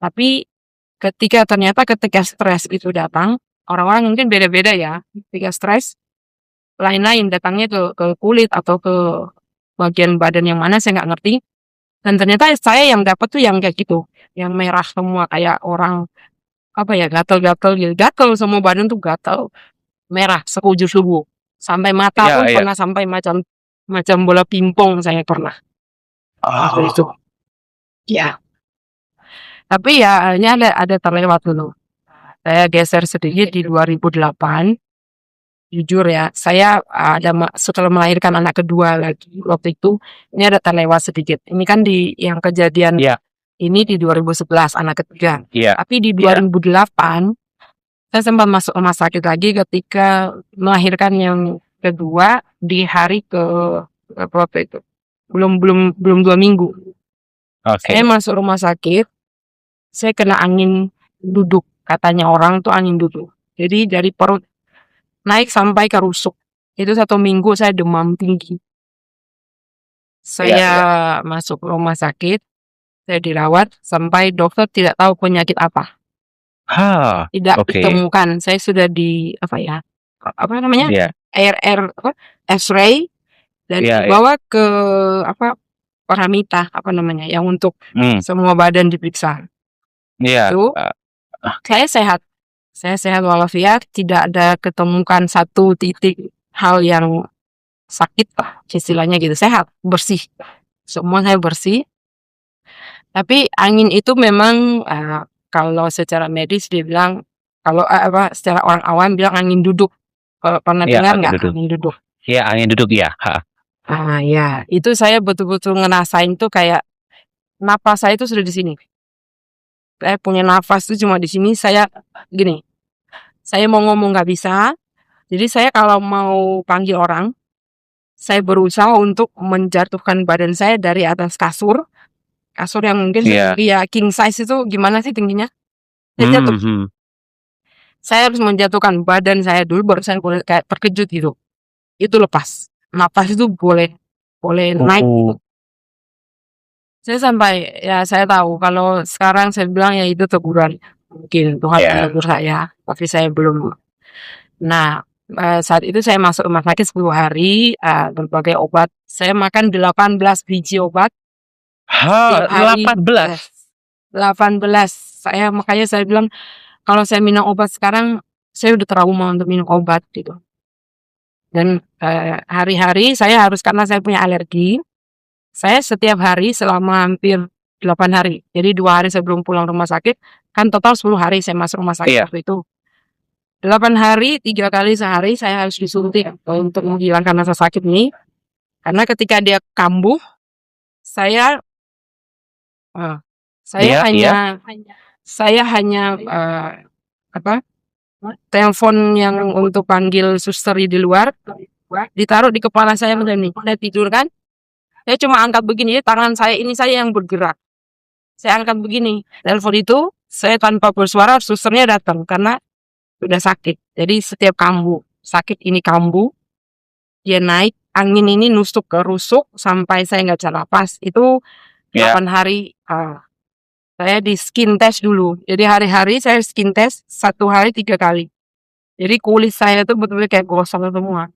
Tapi ketika stres itu datang, orang-orang mungkin beda-beda ya. Ketika stres lain-lain datangnya ke kulit atau ke bagian badan yang mana saya nggak ngerti. Dan ternyata saya yang dapat tuh yang kayak gitu, yang merah semua kayak orang gatal-gatal gitu. Gatal semua badan tuh gatal. Merah sekujur tubuh. Sampai mata pun pernah sampai macam bola pingpong saya pernah. Itu. Ya. Tapi ya hanya ada terlewat dulu. Saya geser sedikit di 2008. Jujur ya, saya setelah melahirkan anak kedua lagi waktu itu, ini ada terlewat sedikit. Ini kan di yang kejadian ini di 2011 anak ketiga. Tapi di 2008 saya sempat masuk rumah sakit lagi ketika melahirkan yang kedua di hari ke berapa itu? Belum 2 minggu. Saya masuk rumah sakit, saya kena angin duduk. Katanya orang tuh angin duduk. Jadi dari perut naik sampai ke rusuk. Itu 1 minggu saya demam tinggi. Saya masuk rumah sakit, saya dirawat sampai dokter tidak tahu penyakit apa. Tidak ditemukan. Saya sudah di X-ray dan dibawa ke Paramita yang untuk semua badan diperiksa. Itu saya sehat walafiat, tidak ada ketemukan satu titik hal yang sakit lah istilahnya gitu, sehat, bersih, semua saya bersih. Tapi angin itu memang kalau secara medis dia bilang, kalau secara orang awam bilang angin duduk. Kalau pernah dengar nggak angin duduk? Iya, angin duduk ya. Ya, itu saya betul-betul ngerasain tuh kayak napas saya itu sudah di sini. Saya punya nafas tuh cuma di sini. Saya gini, saya mau ngomong nggak bisa. Jadi saya kalau mau panggil orang, saya berusaha untuk menjatuhkan badan saya dari atas kasur yang mungkin Iya. ya king size itu gimana sih tingginya? Saya jatuh. Saya harus menjatuhkan badan saya dulu baru saya boleh kayak terkejut gitu. Itu lepas. Napas itu boleh naik. Oh. Saya sampai ya saya tahu kalau sekarang saya bilang ya itu teguran. Mungkin Tuhan Iya. menegur saya, tapi saya belum. Nah, saat itu saya masuk rumah sakit 10 hari, berbagai obat. Saya makan 18 biji obat Ha, tiap hari. 18. 18. Makanya saya bilang kalau saya minum obat sekarang saya udah trauma untuk minum obat gitu. Dan hari-hari saya harus karena saya punya alergi. Saya setiap hari selama hampir 8 hari. Jadi 2 hari sebelum pulang rumah sakit, kan total 10 hari saya masuk rumah sakit Iya. waktu itu. 8 hari, 3 kali sehari saya harus disuntik untuk menghilangkan rasa sakit ini. Karena ketika dia kambuh, saya Iya, hanya telepon yang untuk panggil suster di luar, ditaruh di kepala saya begini. Saya tidur kan, saya cuma angkat begini, tangan saya ini saya yang bergerak. Saya angkat begini, telepon itu, saya tanpa bersuara, susternya datang karena sudah sakit. Jadi setiap kambuh, sakit ini kambuh, dia naik, angin ini nusuk ke rusuk sampai saya nggak bisa napas. Itu 8 hari saya di skin test dulu. Jadi hari-hari saya skin test 1 hari 3 kali. Jadi kulit saya tuh betul-betul kayak gosong semua.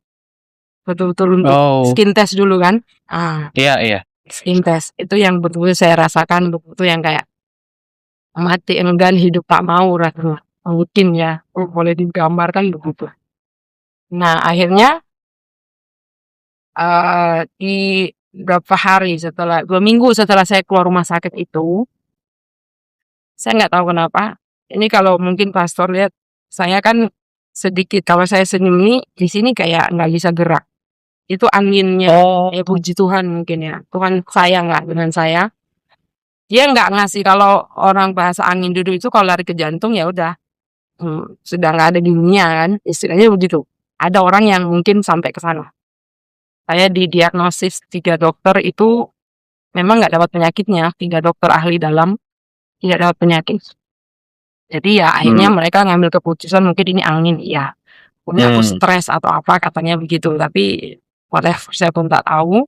Betul-betul untuk skin test dulu kan. Iya. Skin test itu yang betul-betul saya rasakan, betul-betul yang kayak mati enggan hidup tak mau rasanya. Mungkin ya, boleh digambarkan begitu. Nah akhirnya di berapa hari setelah 2 minggu setelah saya keluar rumah sakit itu, saya nggak tahu kenapa. Ini kalau mungkin pastor lihat, saya kan sedikit kalau saya senyum ini di sini kayak nggak bisa gerak. Itu anginnya. Ya puji Tuhan mungkin ya. Tuhan sayang lah dengan saya. Dia nggak ngasih kalau orang bahasa angin duduk itu kalau lari ke jantung ya udah sudah nggak ada di dunia kan. Istilahnya begitu. Ada orang yang mungkin sampai ke sana. Saya didiagnosis 3 dokter itu memang nggak dapat penyakitnya. 3 dokter ahli dalam tidak dapat penyakit. Jadi ya akhirnya mereka ngambil keputusan mungkin ini angin ya. Mungkin aku stres atau apa katanya begitu. Tapi whatever saya pun tak tahu.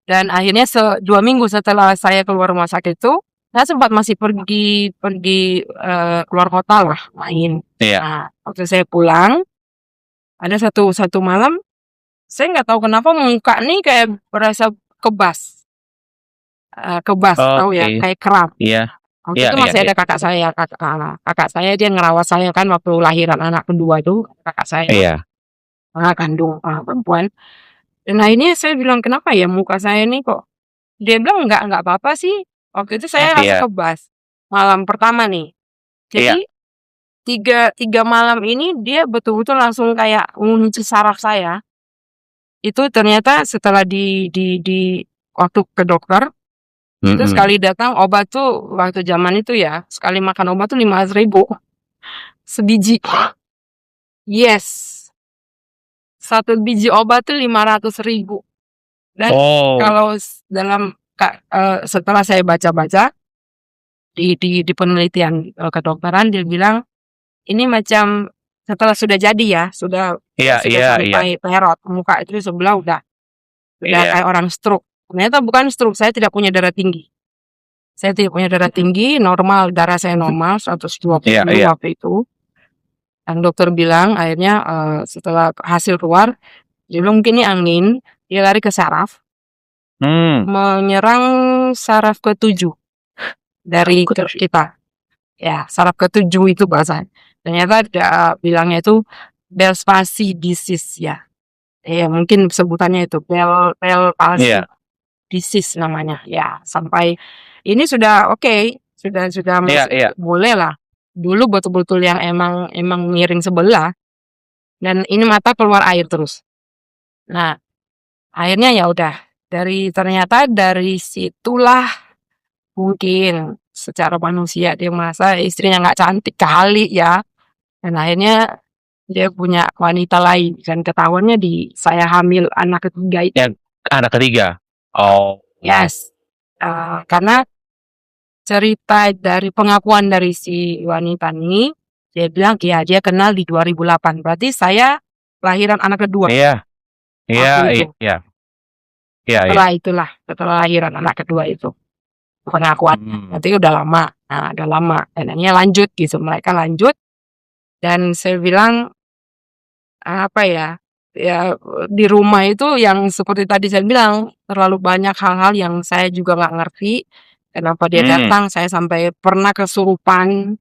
Dan akhirnya 2 minggu setelah saya keluar rumah sakit itu, saya sempat masih pergi keluar kota lah main. Iya. Nah, waktu saya pulang, ada satu malam, saya nggak tahu kenapa muka nih kayak berasa kebas. Tahu ya, kayak kram. Iya. Waktu itu masih ada kakak saya, kakak saya dia ngerawat saya kan waktu lahiran anak kedua itu, kakak saya. Iya. Kakak kandung perempuan. Dan akhirnya saya bilang kenapa ya muka saya ini kok? Dia bilang nggak apa-apa sih. Waktu itu saya rasa kebas. Malam pertama nih. Jadi 3 malam ini dia betul-betul langsung kayak ngunci saraf saya. Itu ternyata setelah di waktu ke dokter, itu sekali datang obat tuh waktu zaman itu ya, sekali makan obat tuh 500.000 sebiji. Yes. 1 biji obat tuh 500.000. Dan kalau dalam setelah saya baca-baca di penelitian kedokteran dia bilang ini macam setelah sudah jadi ya, sudah sampai perot muka itu sebelah udah kayak orang stroke. Ternyata bukan stroke, saya tidak punya darah tinggi. Saya tidak punya darah tinggi, normal, darah saya normal 120 waktu itu. Dan dokter bilang akhirnya setelah hasil keluar, dia bilang mungkin ini angin, dia lari ke saraf, menyerang saraf ke-7 dari kita. Ya, saraf ke-7 itu bahasa. Ternyata bilangnya itu Bell palsy disease ya. Ya mungkin sebutannya itu Bell palsy disease namanya. Ya, sampai ini sudah oke, sudah boleh lah. Dulu betul-betul yang emang miring sebelah dan ini mata keluar air terus. Nah, akhirnya ya udah ternyata dari situlah mungkin secara manusia dia merasa istrinya nggak cantik kali ya, dan akhirnya dia punya wanita lain dan ketahuannya di saya hamil anak ketiga itu. Yang anak ketiga. Oh. Yes. Karena cerita dari pengakuan dari si wanita ini, dia bilang ya dia kenal di 2008. Berarti saya lahiran anak kedua Iya. Iya, waktu itu. iya. Iya, iya. Setelah lahiran anak kedua itu pengakuan. Berarti udah lama. Nah, udah lama. Dan akhirnya lanjut gitu. Mereka lanjut dan saya bilang apa ya? Ya di rumah itu yang seperti tadi saya bilang terlalu banyak hal-hal yang saya juga nggak ngerti. Kenapa dia datang? Saya sampai pernah kesurupan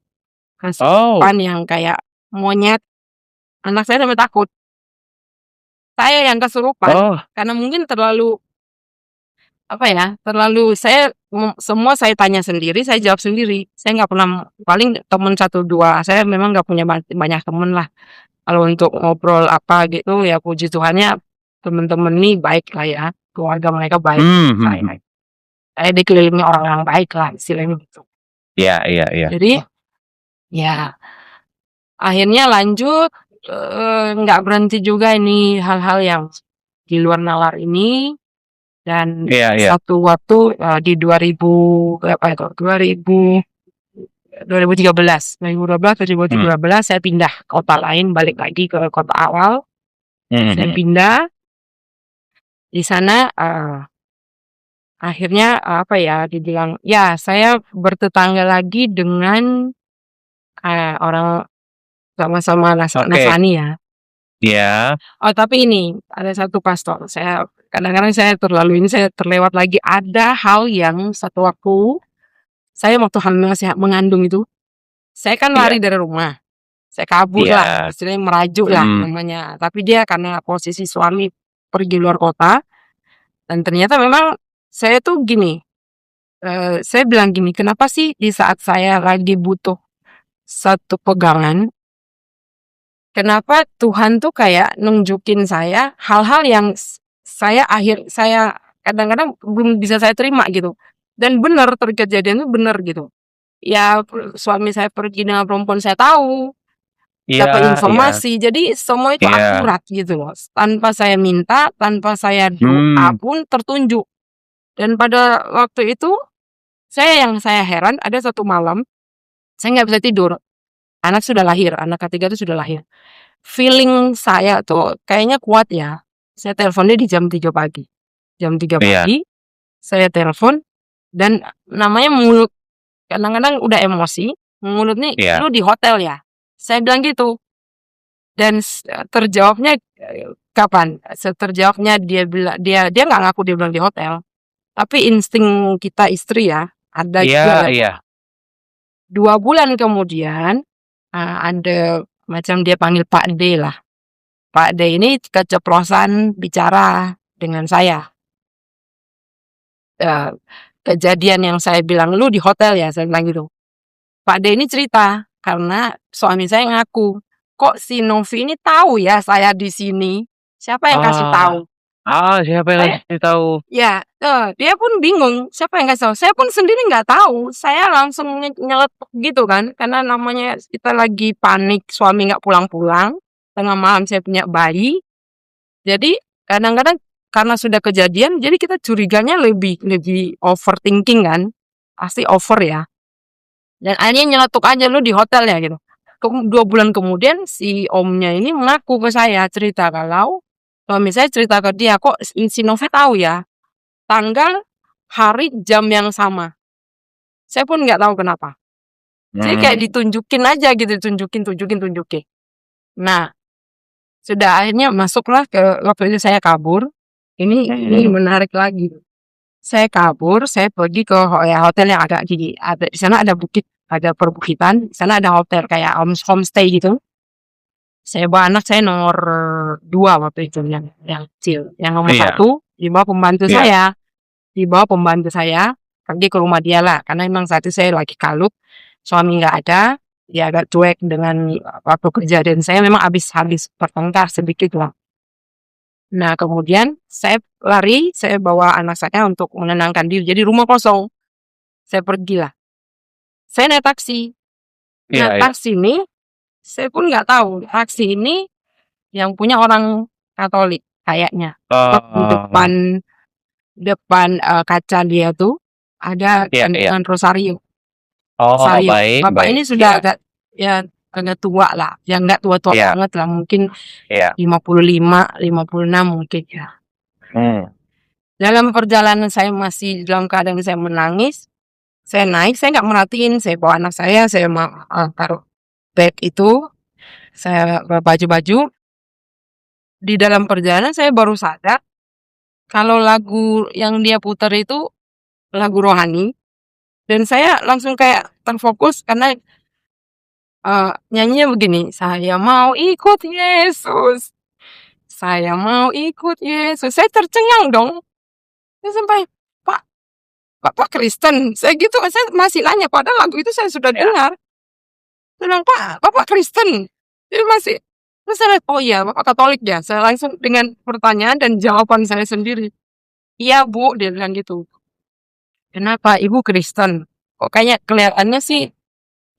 Oh. yang kayak monyet. Anak saya sampai takut. Saya yang kesurupan Oh. karena mungkin terlalu semua saya tanya sendiri, saya jawab sendiri. Saya nggak pernah, paling temen 1, 2. Saya memang nggak punya banyak temen lah. Kalau untuk ngobrol apa gitu ya puji Tuhannya temen-temen nih baik lah ya. Keluarga mereka baik. Saya dikelilingi orang-orang baik lah istilahnya gitu. Iya, iya, iya. Jadi ya akhirnya lanjut, nggak berhenti juga ini hal-hal yang di luar nalar ini. Dan Iya, iya. satu waktu di 2013 atau 2013 saya pindah kota lain, balik lagi ke kota awal. Saya pindah di sana, akhirnya dibilang ya saya bertetangga lagi dengan orang sama-sama Nasrani ya. Iya. Oh tapi ini ada satu pastor, saya kadang-kadang saya terlewat lagi ada hal yang satu waktu saya waktu hamil masih mengandung itu, saya kan lari dari rumah, saya kabur lah, istilahnya merajuk lah namanya. Tapi dia karena posisi suami pergi luar kota, dan ternyata memang saya tuh gini, saya bilang gini, kenapa sih di saat saya lagi butuh satu pegangan, kenapa Tuhan tuh kayak nunjukin saya hal-hal yang saya kadang-kadang belum bisa saya terima gitu. Dan benar kejadian itu benar gitu. Ya suami saya pergi dengan perempuan saya tahu. Dapat informasi. Jadi semua itu akurat gitu loh. Tanpa saya minta, tanpa saya doa pun tertunjuk. Dan pada waktu itu saya heran ada satu malam saya nggak bisa tidur. Anak sudah lahir, anak ketiga itu sudah lahir. Feeling saya tuh kayaknya kuat ya. Saya teleponnya di jam 3 pagi. Jam 3 pagi, saya telepon dan namanya mulut. Kadang-kadang udah emosi, mulut nih, lu di hotel ya? Saya bilang gitu. Dan terjawabnya kapan? Terjawabnya dia bilang dia nggak ngaku dia bilang di hotel. Tapi insting kita istri ya, ada juga. 2 bulan kemudian ada macam dia panggil Pak D lah. Pak D ini keceplosan bicara dengan saya. Kejadian yang saya bilang lu di hotel ya, saya bilang gitu. Pak D ini cerita karena suami saya ngaku, kok si Novi ini tahu ya saya di sini. Siapa yang kasih tahu? Siapa yang kasih tahu? Ya, dia pun bingung. Siapa yang kasih tahu? Saya pun sendiri nggak tahu. Saya langsung nyeletuk gitu kan, karena namanya kita lagi panik, suami nggak pulang-pulang. Tengah malam saya punya bayi. Jadi kadang-kadang karena sudah kejadian, jadi kita curiganya lebih overthinking kan, pasti over ya. Dan akhirnya nyeletuk aja lu di hotel ya gitu. 2 bulan kemudian si omnya ini mengaku ke saya, cerita kalau suami saya cerita ke dia, kok si Nova tahu ya tanggal, hari, jam yang sama. Saya pun nggak tahu kenapa. Jadi kayak ditunjukin aja gitu, tunjukin. Nah, sudah akhirnya masuklah ke waktu itu saya kabur. Ini menarik lagi. Saya kabur, saya pergi ke hotel yang agak di sana ada bukit, ada perbukitan, di sana ada hotel kayak homestay gitu. Saya bawa anak saya nomor 2 waktu itu yang kecil. Yang nomor 1 dibawa pembantu saya. Dibawa pembantu saya pergi ke rumah dia lah, karena memang saat itu saya lagi kalut, suami nggak ada, dia agak cuek dengan waktu kejadian saya memang habis bertengkar sedikit lah. Nah kemudian saya lari, saya bawa anak saya untuk menenangkan diri. Jadi rumah kosong. Saya pergilah. Saya naik taksi. Naik taksi nih Saya pun nggak tahu taksi ini yang punya orang Katolik kayaknya. Depan depan kaca dia tuh ada Iya, iya. gantungan rosario. Oh, Rosario. baik, Bapak baik. ini sudah agak ya agak tua lah, ya nggak tua-tua Iya. banget lah, mungkin Iya. 55, 56 mungkin ya. Dalam perjalanan saya masih dalam keadaan saya menangis, saya naik, saya nggak merhatiin, saya bawa anak saya taruh bag itu, saya bawa baju-baju. Di dalam perjalanan saya baru sadar kalau lagu yang dia putar itu lagu rohani, dan saya langsung kayak terfokus karena nyanyinya begini, "Saya mau ikut Yesus, saya mau ikut Yesus." Saya tercengang dong. Saya sampai, "Pak, Bapak Kristen?" Saya gitu, saya masih nanya padahal lagu itu saya sudah dengar. Saya bilang, "Pak, Bapak Kristen?" Dia masih, terus saya lihat, "Oh iya, Bapak Katolik ya?" Saya langsung dengan pertanyaan dan jawaban saya sendiri. "Iya, Bu," dia bilang gitu. "Kenapa? Ibu Kristen? Kok kayaknya kelihatannya sih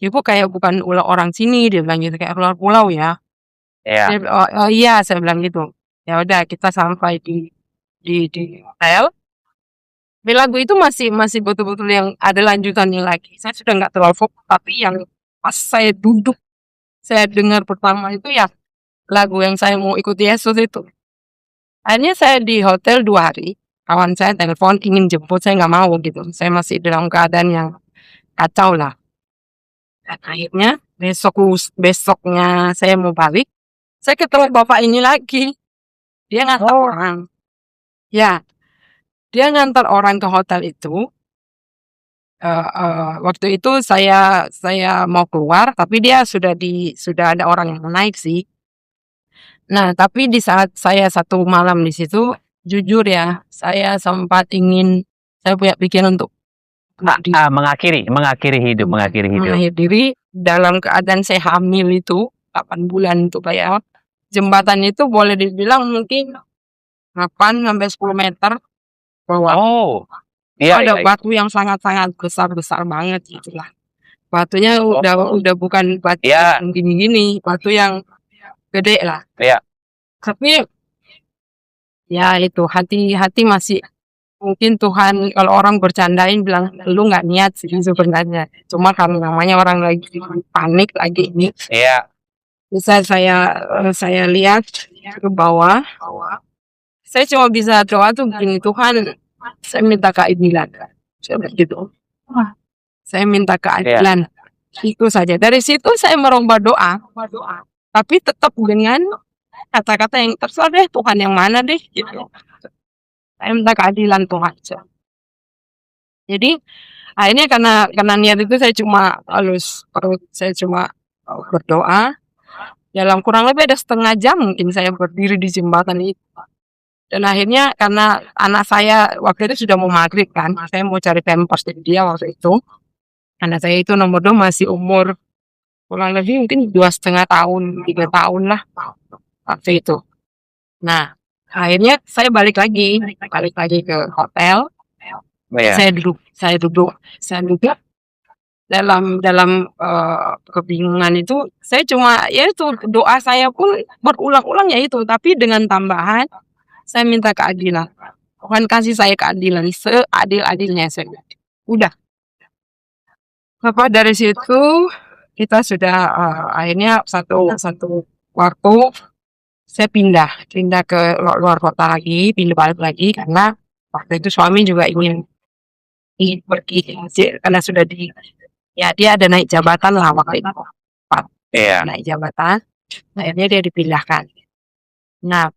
Ibu kayak bukan orang sini," dia bilang gitu, "kayak luar pulau ya." Iya. Oh iya, saya bilang gitu. Ya udah kita sampai di hotel. Lagu itu masih betul-betul yang ada lanjutannya lagi. Saya sudah nggak terlalu fokus, tapi yang pas saya duduk, saya dengar pertama itu ya lagu yang saya mau ikut Yesus itu. Akhirnya saya di hotel 2 hari. Kawan saya telepon ingin jemput, saya nggak mau gitu. Saya masih dalam keadaan yang kacau lah. Dan akhirnya besoknya saya mau balik, saya ketemu bapak ini lagi. Dia ngantar orang. Ya, dia ngantar orang ke hotel itu. Waktu itu saya mau keluar, tapi dia sudah ada orang yang naik sih. Nah, tapi di saat saya 1 malam di situ, jujur ya, saya punya pikiran untuk mengakhiri hidup. mengakhiri diri dalam keadaan saya hamil itu 8 bulan itu kayak jembatan itu boleh dibilang mungkin 8 sampai 10 meter bawah. Oh. Iya, Ada batu yang sangat-sangat besar banget gitulah. Batunya udah bukan batu yang gini-gini, batu yang gede lah. Iya. Tapi ya itu hati masih mungkin Tuhan kalau orang bercandain bilang lu nggak niat sih sebenarnya. Cuma karena namanya orang lagi panik lagi ini. Iya. Bisa saya lihat ke bawah. Saya cuma bisa doa tuh begini, Tuhan, saya minta keadilan. Saya begitu. Saya minta keadilan. Itu saja. Dari situ saya merubah doa. Tapi tetap dengan kata-kata yang terserah deh Tuhan yang mana deh gitu. Saya minta keadilan Tuhan. Jadi akhirnya karena niat itu saya cuma berdoa. Dalam kurang lebih ada setengah jam mungkin saya berdiri di jembatan itu. Dan akhirnya karena anak saya waktu itu sudah mau maghrib kan, saya mau cari pampers dari dia waktu itu. Anak saya itu nomor 2 masih umur kurang lebih mungkin 2,5 tahun, 3 tahun lah waktu itu. Nah, akhirnya saya balik lagi ke hotel. Saya duduk dalam kebingungan itu. Saya cuma ya itu doa saya pun berulang-ulang ya itu, tapi dengan tambahan saya minta keadilan. Tuhan kasih saya keadilan seadil-adilnya. Saya udah. Bapak dari situ kita sudah akhirnya satu waktu saya pindah ke luar kota lagi, pindah balik lagi karena waktu itu suami juga ingin pergi karena sudah dia ada naik jabatan lah waktu itu. Naik jabatan, akhirnya dia dipindahkan. Nah,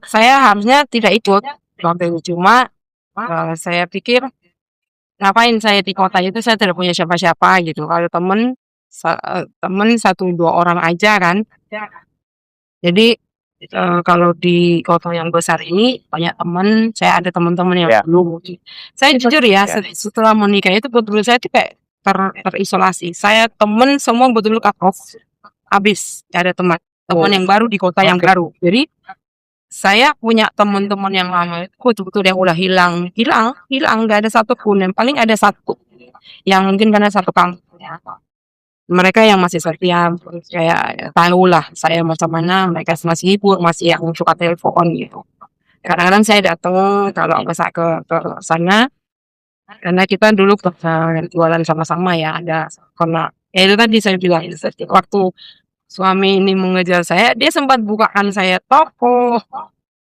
saya harusnya tidak ikut waktu itu, cuma saya pikir ngapain saya di kota itu, saya tidak punya siapa-siapa gitu. Kalau temen 1-2 orang aja kan. Jadi kalau di kota yang besar ini banyak teman, saya ada teman-teman yang belum. Saya jujur ya, setelah menikah itu betul saya tuh kayak terisolasi. Saya temen semua betul cut off, habis gak ada teman yang baru di kota yang baru. Jadi saya punya teman-teman yang lama itu betul-betul yang udah hilang, nggak ada satupun. Yang paling ada satu yang mungkin karena satu kampung. mereka yang masih setia, kayak tahulah saya macam mana, mereka masih hibur, masih yang suka telepon gitu. Kadang-kadang saya datang kalau ke sana, karena kita dulu pernah jualan sama-sama ya, karena ya itu tadi saya bilang, waktu suami ini mengejar saya, dia sempat bukakan saya toko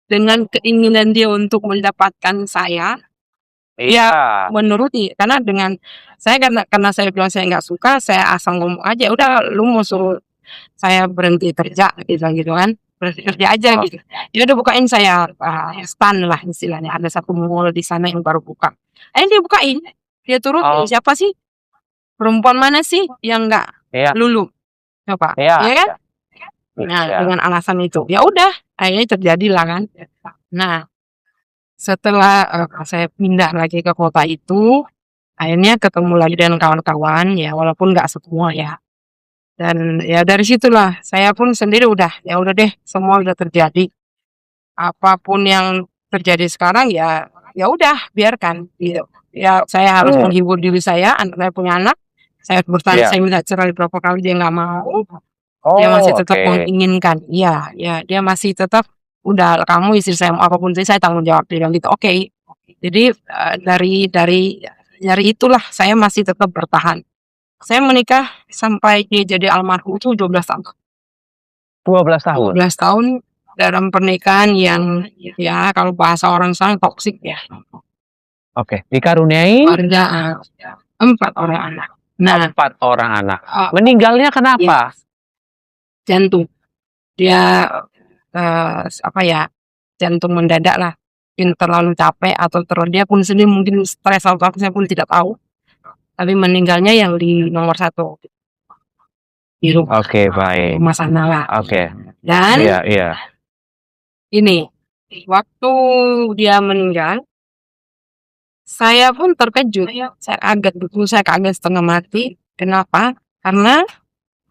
dengan keinginan dia untuk mendapatkan saya. Iya. Menuruti, karena karena saya bilang saya nggak suka, saya asal ngomong aja, "Udah lu mau suruh saya berhenti kerja," gitu kan, "berhenti kerja aja," gitu. Dia udah bukain saya, stan lah istilahnya, ada satu mall di sana yang baru buka. Dia bukain, dia turutin, Oh. siapa sih, perempuan mana sih yang nggak Iya. lulu? Coba, Iya. ya kan? Nah, Iya. dengan alasan itu, ya udah, akhirnya terjadilah kan. Nah, setelah saya pindah lagi ke kota itu, akhirnya ketemu lagi dengan kawan-kawan ya, walaupun nggak semua ya. Dan ya dari situlah saya pun sendiri ya udah deh, semua udah terjadi. Apapun yang terjadi sekarang ya udah biarkan gitu. Ya saya harus menghibur diri saya, saya punya anak, saya bertahan, Iya. saya minta cerai berapa kali dia nggak mau. Dia Oh, masih tetap oke. menginginkan. Iya, dia masih tetap, "Udah kamu istri saya, mau apapun saya tanggung jawab," dia bilang gitu. Oke. Jadi dari itulah saya masih tetap bertahan. Saya menikah sampai dia jadi almarhum itu 12 tahun. 12 tahun. 12 tahun dalam pernikahan yang ya kalau bahasa orang sana toksik ya. Oke. Dikaruniai Keluarga 4 orang anak. Nah, 4 orang anak. Oh. Meninggalnya kenapa? jantung. Dia jantung mendadak lah. Mungkin terlalu capek atau dia pun sendiri mungkin stres atau apa, saya pun tidak tahu. Tapi meninggalnya yang di nomor 1 di rumah. Oke, baik. Rumah sana lah. Oke. Dan Iya. ini, waktu dia meninggal, saya pun terkejut. Saya kaget setengah mati. Kenapa? Karena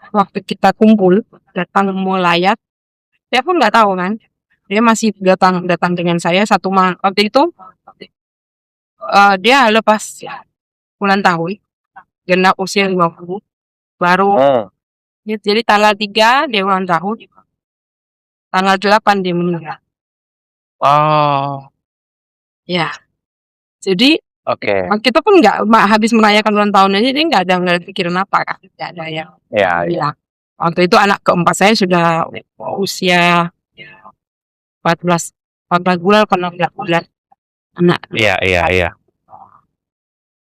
waktu kita kumpul, datang melayat, saya pun nggak tahu kan. Dia masih datang dengan saya waktu itu, dia lepas ulang tahun, genap usia 50, baru. Jadi tanggal 3 dia ulang tahun, tanggal 8 dia meninggal. Oh. Ya, jadi Oke. kita pun nggak habis merayakan ulang tahun aja, dia nggak ada pikiran apa kan, nggak ada yang Iya. bilang. Waktu itu anak keempat saya sudah usia 14 bulan, 16 bulan anak. Iya.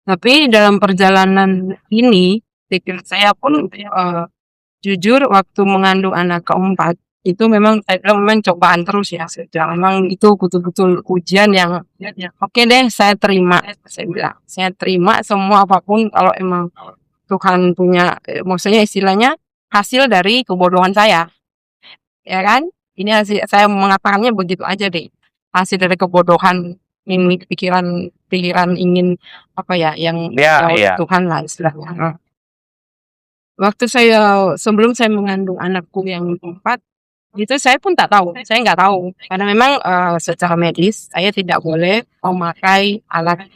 Tapi dalam perjalanan ini, pikir saya pun jujur waktu mengandung anak keempat itu memang saya bilang memang cobaan terus ya. Memang itu betul-betul ujian yang oke deh, saya terima. Saya bilang, saya terima semua apapun kalau emang Tuhan punya, maksudnya istilahnya hasil dari kebodohan saya. Ya kan? Ini hasil, saya mengatakannya begitu aja deh. Hasil dari kebodohan ini, pikiran ingin apa ya, yang jauh dari Tuhan lah istilahnya. Waktu sebelum saya mengandung anakku yang keempat, itu saya pun tak tahu, saya nggak tahu. Karena memang secara medis saya tidak boleh memakai alat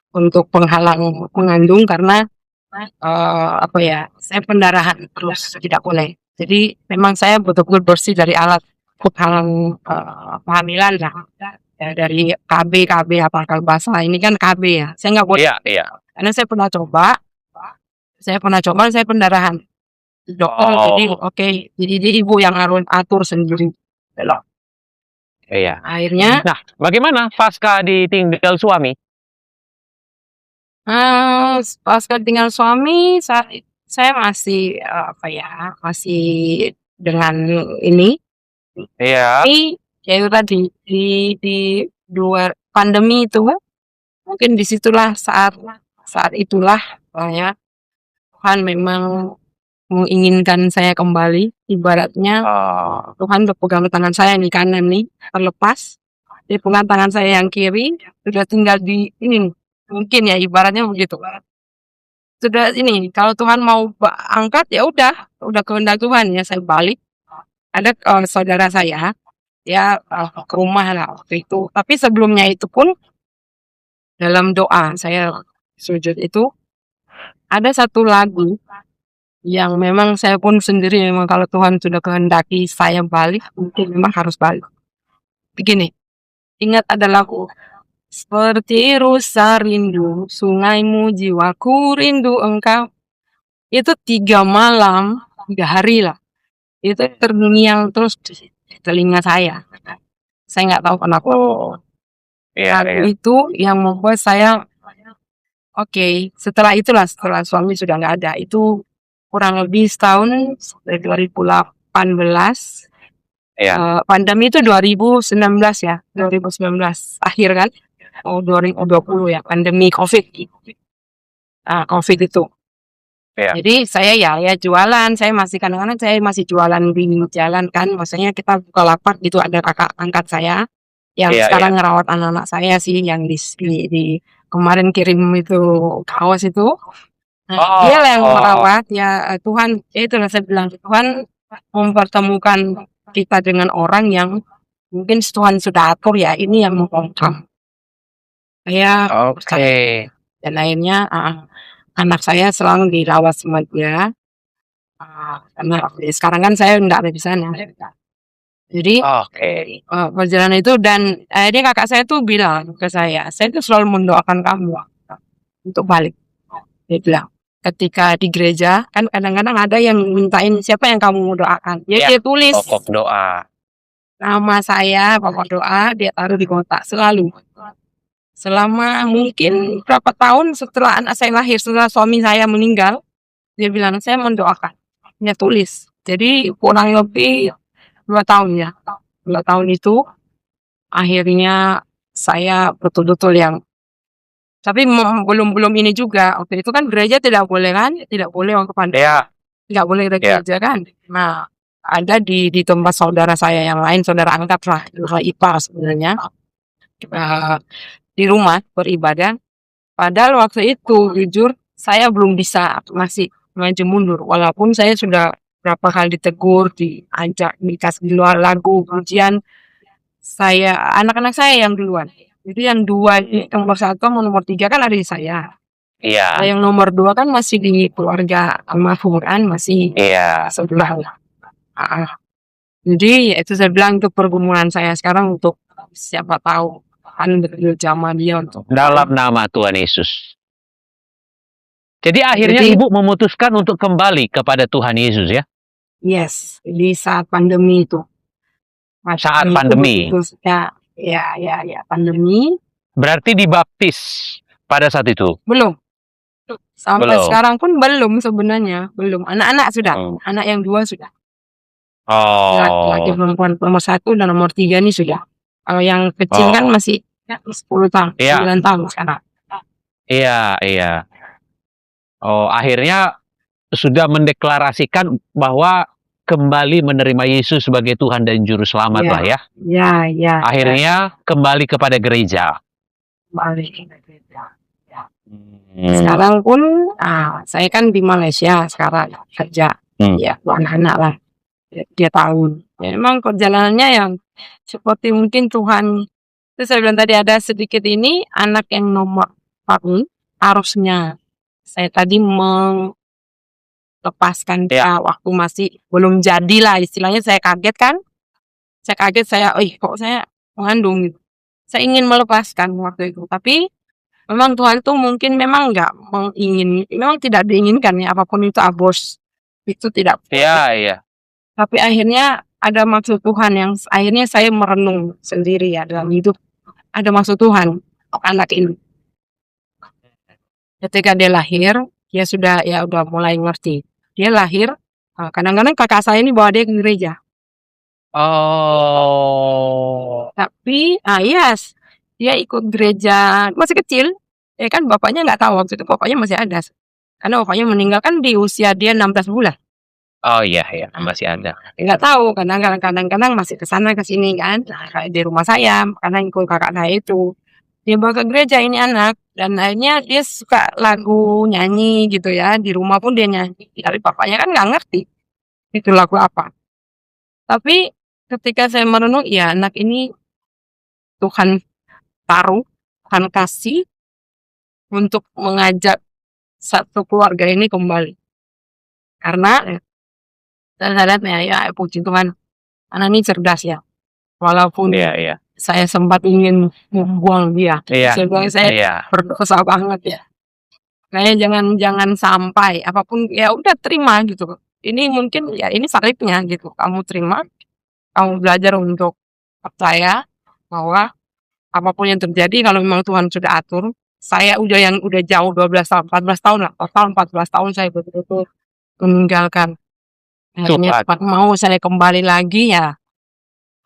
untuk penghalang mengandung karena saya pendarahan terus, tidak boleh. Jadi memang saya betul-betul bersih dari alat penghalang kehamilan lah. Ya, dari KB apa kalau bahasa ini kan KB ya. Saya nggak boleh. Iya. Karena saya pernah coba, saya pendarahan. Dokter jadi oke, jadi ibu yang harus atur sendiri. Iya. Akhirnya, Nah, bagaimana pasca ditinggal suami? pasca tinggal suami, saya masih masih dengan ini. Iya. Tapi ya itu tadi di luar pandemi itu, mungkin disitulah saat itulah ya Tuhan memang menginginkan saya kembali. Ibaratnya Tuhan berpegang tangan saya nih kanan nih terlepas, dia pegang tangan saya yang kiri, sudah tinggal di ini, mungkin ya ibaratnya begitu. Sudah ini, kalau Tuhan mau angkat ya udah kehendak Tuhan ya saya balik. Ada saudara saya, dia ke rumah lah waktu itu. Tapi sebelumnya itu pun dalam doa saya sujud itu ada satu lagu yang memang saya pun sendiri memang kalau Tuhan sudah kehendaki saya balik, mungkin memang harus balik. Begini, ingat ada lagu, seperti rusa rindu sungaimu jiwaku rindu engkau. Itu 3 malam, 3 hari lah. Itu terngiang terus di telinga saya. Saya nggak tahu kenapa. Iya, Lagu itu yang membuat saya oke, setelah suami sudah nggak ada, itu kurang lebih setahun dari 2018. Iya. Pandemi itu 2019 ya, 2019 akhir kan? Oh 2020 ya, pandemi COVID. COVID itu. Iya. Jadi saya ya jualan, saya masih kadang-kadang saya masih jualan di jalan kan, maksudnya kita buka lapak gitu, ada kakak angkat saya yang Iya, sekarang ngerawat anak-anak saya sih yang di kemarin kirim itu kaos itu. Nah, dia lah yang merawat ya Tuhan, itulah saya bilang Tuhan mempertemukan kita dengan orang yang mungkin Tuhan sudah atur ya, ini yang memotong. Saya Oke. dan akhirnya anak saya selalu dirawat sama dia. Karena sekarang kan saya enggak ada di sana. Jadi Oke. perjalanan itu dan akhirnya kakak saya tuh bilang ke saya tuh selalu mendoakan kamu untuk balik. Dia bilang, ketika di gereja kan kadang-kadang ada yang mintain siapa yang kamu mau doakan. Ya, Dia tulis pokok doa. nama saya, pokok doa, dia taruh di kotak selalu. Selama mungkin berapa tahun setelah anak saya lahir, setelah suami saya meninggal, dia bilang saya mendoakan. Dia tulis. Jadi kurang lebih 2 tahun ya. 2 tahun itu akhirnya saya betul-betul yang tapi belum ini juga. Waktu itu kan gereja tidak boleh kan? Tidak boleh waktu pandemi. Iya. Nggak boleh ke gereja kan? Nah, ada di tempat saudara saya yang lain, saudara angkat lah, IPA sebenarnya. Di rumah beribadah. Padahal waktu itu jujur saya belum bisa masih maju mundur. Walaupun saya sudah berapa kali ditegur, diajak dikasih luar lagu, pujian. Anak-anak saya yang duluan. Jadi yang 2 nomor 1 sama nomor 3 kan ada di saya. Iya. Nah, yang nomor 2 kan masih di keluarga almarhum kan, masih sebelah lah. Jadi ya itu saya bilang itu pergumulan saya sekarang untuk siapa tahu kan betul zaman dia untuk Dalam nama Tuhan Yesus. Jadi akhirnya Ibu memutuskan untuk kembali kepada Tuhan Yesus ya? Yes, di saat pandemi itu. Saat pandemi. Ya, pandemi. Berarti dibaptis pada saat itu? Belum. Sampai sekarang pun belum sebenarnya, belum. Anak-anak sudah, anak yang 2 sudah. Laki perempuan nomor 1 dan nomor 3 ini sudah. Kalau yang kecil kan masih 10 tahun, 9 tahun sekarang. Iya. Akhirnya sudah mendeklarasikan bahwa kembali menerima Yesus sebagai Tuhan dan Juru Selamat lah ya. Ya. Akhirnya kembali kepada gereja. Sekarang pun saya kan di Malaysia sekarang kerja. Ya, anak-anak lah. Dia tahun. Ya, memang perjalanannya yang seperti mungkin Tuhan. Terus saya bilang tadi ada sedikit ini anak yang nomor 4 harusnya saya tadi melepaskan dia waktu masih belum jadilah istilahnya. Saya kaget kan. Kok saya mengandung gitu. Saya ingin melepaskan waktu itu. Tapi memang Tuhan itu mungkin memang nggak memang tidak diinginkan ya apapun itu abos itu tidak. Iya. Tapi akhirnya ada maksud Tuhan yang akhirnya saya merenung sendiri ya dalam hidup. Ada maksud Tuhan untuk anak ini. Ketika dia lahir, dia udah mulai ngerti. Dia lahir, kadang-kadang kakak saya ini bawa dia ke gereja. Tapi, dia ikut gereja masih kecil. Ya kan bapaknya nggak tahu waktu itu bapaknya masih ada. Karena bapaknya meninggal kan di usia dia 16 bulan. Oh iya, masih ada. Nggak tahu, kadang-kadang masih kesana kesini kan. Kayak di rumah saya, karena ikut kakak saya itu. Dia bawa ke gereja ini anak. Dan akhirnya dia suka lagu nyanyi gitu ya. Di rumah pun dia nyanyi. Dari bapaknya kan nggak ngerti. Itu lagu apa. Tapi ketika saya merenung, ya anak ini Tuhan taruh, Tuhan kasih untuk mengajak satu keluarga ini kembali. Karena saya lihat ya puji Tuhan, anak ini cerdas ya. Walaupun Iya. saya sempat ingin membuang dia, Iya. saya bilang saya Iya. berdosa banget ya. Kayaknya jangan sampai apapun ya udah terima gitu. Ini mungkin ya ini salibnya gitu. Kamu terima, kamu belajar untuk percaya bahwa apapun yang terjadi kalau memang Tuhan sudah atur. Saya udah jauh 12 tahun, 14 tahun lah, total 14 tahun saya betul-betul meninggalkan. Akhirnya Tuhan. mau saya kembali lagi ya,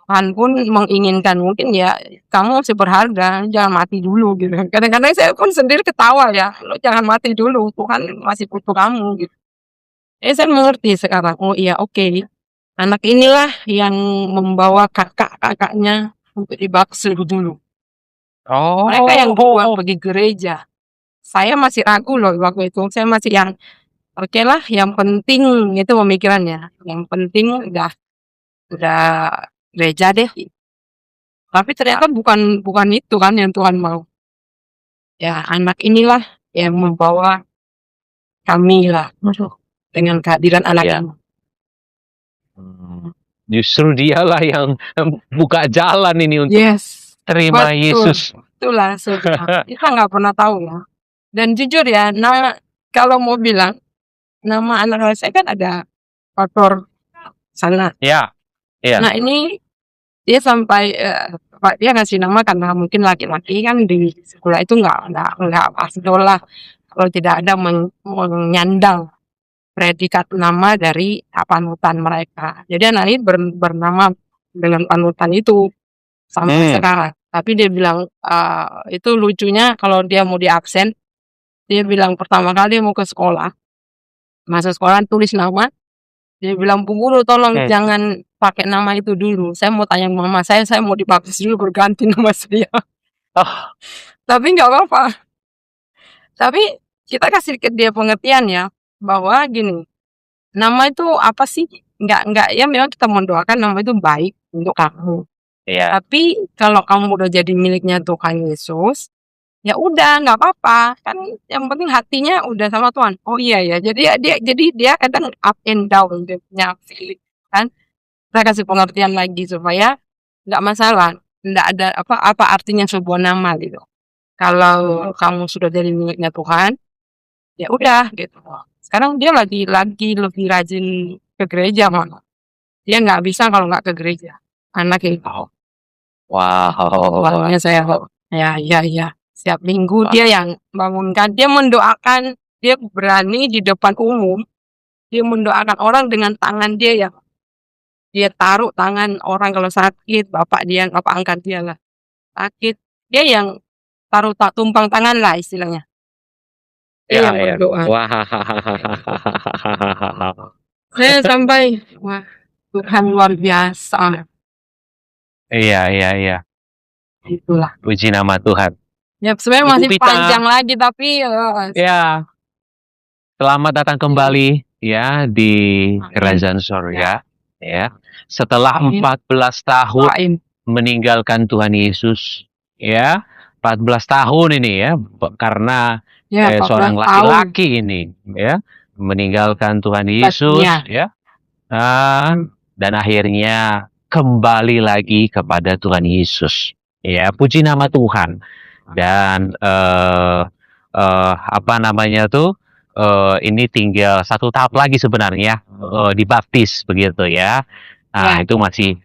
Tuhan pun menginginkan mungkin ya kamu masih berharga, jangan mati dulu gitu. Kadang-kadang saya pun sendiri ketawa ya, lo jangan mati dulu, Tuhan masih butuh kamu gitu. Saya mengerti sekarang, oh iya oke, anak inilah yang membawa kakak-kakaknya untuk dibaptis lebih dulu. Mereka yang duluan pergi gereja. Saya masih ragu loh waktu itu, saya masih yang oke lah, yang penting itu pemikirannya, yang penting udah gereja deh. Tapi ternyata bukan itu kan yang Tuhan mau. Ya anak inilah yang membawa kami lah dengan kehadiran anak Ya. ini. Justru dialah yang buka jalan ini untuk Yes, terima betul. Yesus. Itulah saudara. Kita nggak pernah tahu ya. Dan jujur ya, kalau mau bilang nama anak saya kan ada faktor sana. Ya. Nah ini dia sampai Pak dia ngasih nama karena mungkin laki-laki kan di sekolah itu nggak afdol lah kalau tidak ada menyandang predikat nama dari panutan mereka. Jadi anak ini bernama dengan panutan itu sampai sekarang. Tapi dia bilang itu lucunya kalau dia mau diabsen, dia bilang pertama kali mau ke sekolah, masuk sekolah tulis nama. Dia bilang, Bu Guru tolong jangan pakai nama itu dulu. Saya mau tanya mama saya mau dibaptis dulu berganti nama saya. Tapi nggak apa-apa. Tapi kita kasih ke dia pengertian ya bahwa gini, nama itu apa sih? Nggak ya memang kita mendoakan nama itu baik untuk kamu. Iya. Tapi kalau kamu udah jadi miliknya Tuhan Yesus, ya udah nggak apa-apa kan yang penting hatinya udah sama Tuhan. Oh iya ya jadi dia kadang up and down dia punya feeling kan. Saya kasih pengertian lagi supaya nggak masalah, nggak ada apa artinya sebuah nama gitu. Kalau kamu sudah jadi miliknya Tuhan, ya udah gitu. Sekarang dia lagi lebih rajin ke gereja malah. Dia nggak bisa kalau nggak ke gereja. Anak itu. Wow. Awalnya saya ya. Setiap minggu dia yang bangunkan, dia mendoakan, dia berani di depan umum, dia mendoakan orang dengan tangan dia ya. Dia taruh tangan orang kalau sakit, bapak angkat dia lah. Sakit, dia yang taruh tumpang tangan lah istilahnya. Dia yang berdoa. Saya sampai, wah Tuhan luar biasa. Iya. Itulah. Puji nama Tuhan. Ya sebenarnya masih panjang lagi tapi ya. Selamat datang kembali ya di Kerajaan Surga ya. Setelah 14 tahun meninggalkan Tuhan Yesus ya. 14 tahun ini ya karena seorang laki-laki ini ya meninggalkan Tuhan Yesus ya. Dan akhirnya kembali lagi kepada Tuhan Yesus. Ya, puji nama Tuhan. Dan ini tinggal satu tahap lagi sebenarnya dibaptis begitu ya. Nah itu masih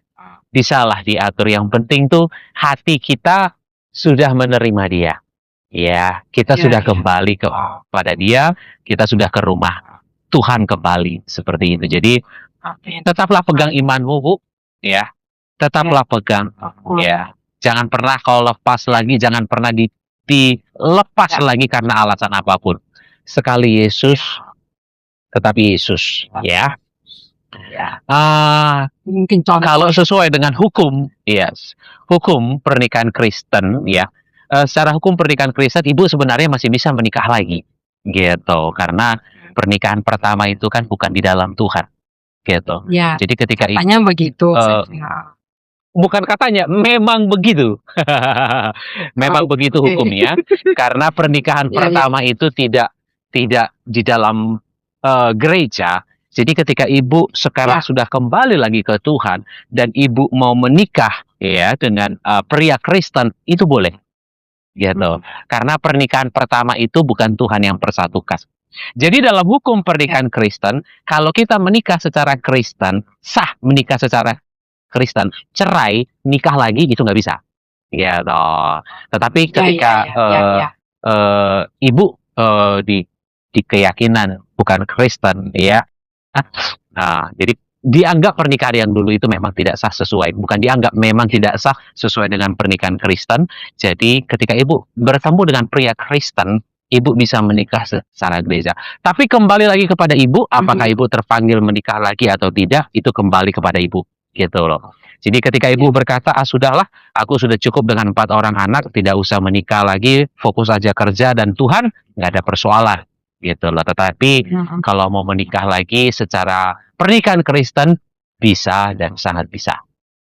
bisalah diatur. Yang penting tuh hati kita sudah menerima dia. Ya kita sudah kembali kepada dia. Kita sudah ke rumah Tuhan kembali seperti itu. Jadi tetaplah pegang imanmu Bu. Ya tetaplah pegang ya. Jangan pernah kalau lepas lagi, jangan pernah dilepas lagi karena alasan apapun. Sekali Yesus, tetapi Yesus, ya. Mungkin kalau sesuai dengan hukum, hukum pernikahan Kristen, ya. Secara hukum pernikahan Kristen, ibu sebenarnya masih bisa menikah lagi, gitu. Karena pernikahan pertama itu kan bukan di dalam Tuhan, gitu. Ya, jadi ketika katanya begitu. Bukan katanya, memang begitu. Memang begitu hukumnya. Karena pernikahan pertama itu tidak di dalam gereja, Jadi ketika ibu sekarang Ya. sudah kembali lagi ke Tuhan dan ibu mau menikah ya dengan pria Kristen, itu boleh gitu. Karena pernikahan pertama itu bukan Tuhan yang persatukan. Jadi dalam hukum pernikahan Kristen, kalau kita menikah secara Kristen, sah menikah secara Kristen, cerai, nikah lagi itu nggak bisa. Gitu. Tetapi Ya, ketika ya. ibu di keyakinan bukan Kristen ya, nah, jadi dianggap pernikahan yang dulu itu memang tidak sah sesuai, bukan dianggap, memang tidak sah sesuai dengan pernikahan Kristen. Jadi ketika ibu bertemu dengan pria Kristen, ibu bisa menikah secara gereja. Tapi kembali lagi kepada ibu, apakah ibu terpanggil menikah lagi atau tidak, itu kembali kepada ibu, gitu loh. Jadi ketika ibu berkata, sudahlah, aku sudah cukup dengan 4 orang anak, tidak usah menikah lagi, fokus aja kerja dan Tuhan, nggak ada persoalan, gitu loh. Tetapi kalau mau menikah lagi secara pernikahan Kristen, bisa dan sangat bisa.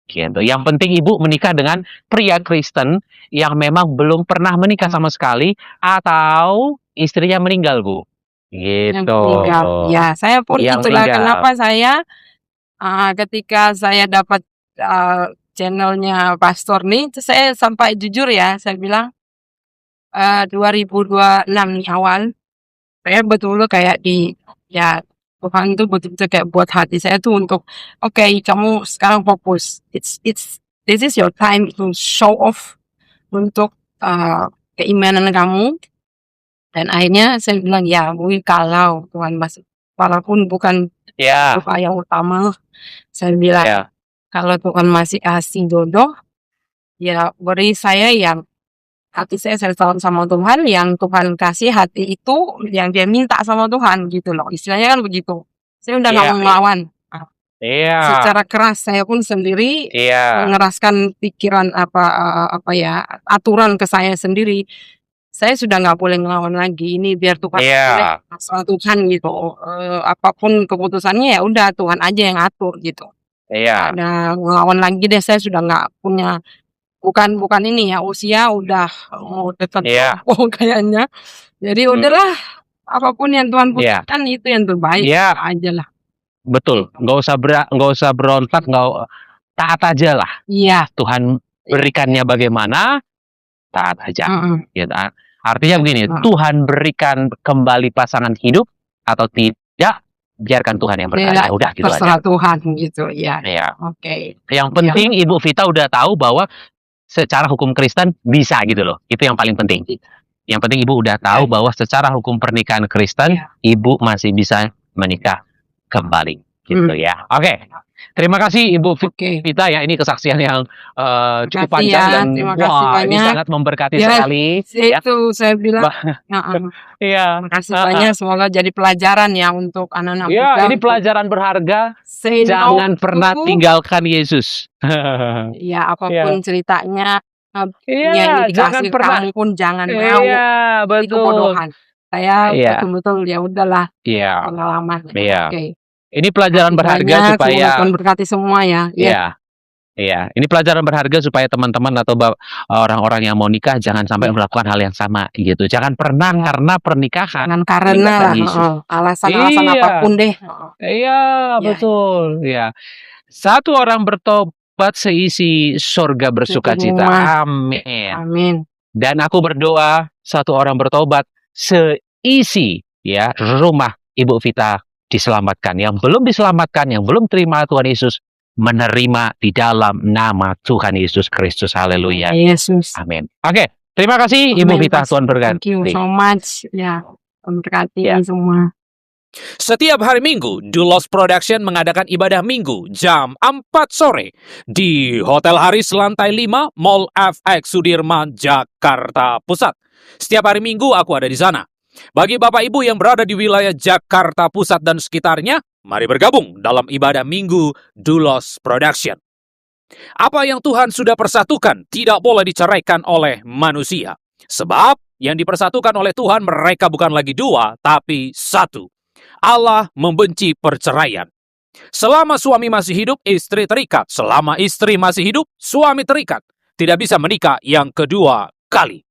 Gitu. Yang penting ibu menikah dengan pria Kristen yang memang belum pernah menikah sama sekali atau istrinya meninggal, Bu. Yang Gitu. meninggal. Ya, saya pun Yang itulah meninggal. kenapa saya ketika saya dapat channelnya pastor nih, saya sampai jujur ya, saya bilang 2026 nih awal, saya betul kayak Tuhan tuh betul-betul kayak buat hati saya tuh untuk oke, kamu sekarang fokus. This is your time to show off untuk keimanan kamu. Dan akhirnya saya bilang ya, mungkin kalau Tuhan masih, walaupun bukan Ya, doa yang utama, saya bilang ya, kalau Tuhan masih kasih jodoh, ya beri saya yang hati saya settle sama Tuhan, yang Tuhan kasih hati itu yang dia minta sama Tuhan gitu loh. Istilahnya kan begitu. Saya udah nggak Iya. mau melawan. iya, Secara keras saya pun sendiri iya, mengeraskan pikiran aturan ke saya sendiri. Saya sudah nggak boleh ngelawan lagi. Ini biar Tuhan iya, masalah Tuhan gitu. Apapun keputusannya ya udah Tuhan aja yang atur gitu. iya, Ada ngelawan lagi deh, saya sudah nggak punya, bukan ini ya, usia udah mau dekat Iya. kayaknya. Jadi udahlah, apapun yang Tuhan Iya. putuskan itu yang terbaik Iya. aja lah. Betul. Nggak usah berontak, taat aja lah. Iya. Tuhan berikannya bagaimana, taat aja. Gitu. Artinya begini, Heeh. Tuhan berikan kembali pasangan hidup atau tidak, biarkan Tuhan yang berkata. Udah gitu aja. Terserah Tuhan gitu ya. Iya. Oke. Yang penting Ibu Vita udah tahu bahwa secara hukum Kristen bisa gitu loh. Itu yang paling penting. Yang penting Ibu udah tahu bahwa secara hukum pernikahan Kristen, Ibu masih bisa menikah kembali gitu ya. Oke. Terima kasih Ibu Vita ya, ini kesaksian yang cukup panjang dan terima kasih wah, ini banyak. sangat memberkati Ya, sekali ya. Itu saya bilang. Iya. Terima kasih banyak, semoga jadi pelajaran ya untuk anak-anak Ya, muda. ini pelajaran berharga. Say Jangan no pernah to- tinggalkan Yesus. Ya, apapun ceritanya, Iya, yang jangan dikasih pernah. kamu pun jangan mau. Iya, Itu betul. kebodohan. Saya Iya. betul-betul ya udahlah Iya. pengalaman. Iya. Oke. Ini pelajaran berharga Banyak, supaya semoga Tuhan berkati semua ya. Iya. Iya, ini pelajaran berharga supaya teman-teman atau orang-orang yang mau nikah jangan sampai melakukan hal yang sama gitu. Jangan pernah karena pernikahan. Jangan karena meninggalkan Yesus. alasan-alasan Iya. apapun deh. Iya, betul. Iya. Satu orang bertobat seisi surga bersukacita. Semua. Amin. Amin. Dan aku berdoa satu orang bertobat seisi ya rumah Ibu Vita diselamatkan. Yang belum diselamatkan, yang belum terima Tuhan Yesus, menerima di dalam nama Tuhan Yesus Kristus. Haleluya. Yesus. Amin. Oke, terima kasih Ibu Amin, Vita. Pas. Tuhan berkati. Thank you so much. Ya, Tuhan berkati Ya. semua. Setiap hari Minggu, Dulos Production mengadakan ibadah Minggu jam 4 sore di Hotel Haris Lantai 5, Mall FX Sudirman, Jakarta Pusat. Setiap hari Minggu aku ada di sana. Bagi Bapak Ibu yang berada di wilayah Jakarta Pusat dan sekitarnya, mari bergabung dalam ibadah Minggu Dulos Production. Apa yang Tuhan sudah persatukan tidak boleh diceraikan oleh manusia. Sebab yang dipersatukan oleh Tuhan mereka bukan lagi dua, tapi satu. Allah membenci perceraian. Selama suami masih hidup, istri terikat. Selama istri masih hidup, suami terikat. Tidak bisa menikah yang kedua kali.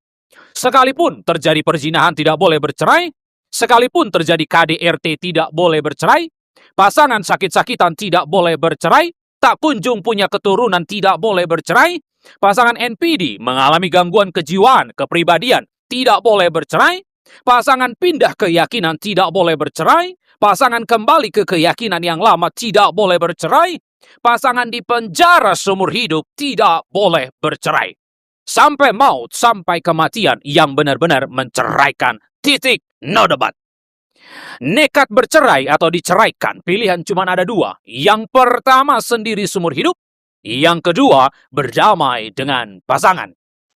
Sekalipun terjadi perzinahan tidak boleh bercerai, sekalipun terjadi KDRT tidak boleh bercerai, Pasangan sakit-sakitan tidak boleh bercerai. Tak kunjung punya keturunan tidak boleh bercerai. Pasangan NPD mengalami gangguan kejiwaan, kepribadian, tidak boleh bercerai. Pasangan pindah keyakinan tidak boleh bercerai. Pasangan kembali ke keyakinan yang lama tidak boleh bercerai. Pasangan di penjara seumur hidup tidak boleh bercerai. Sampai maut, sampai kematian yang benar-benar menceraikan. Titik, no debat. Nekat bercerai atau diceraikan, pilihan cuma ada dua. Yang pertama, sendiri seumur hidup. Yang kedua, berdamai dengan pasangan.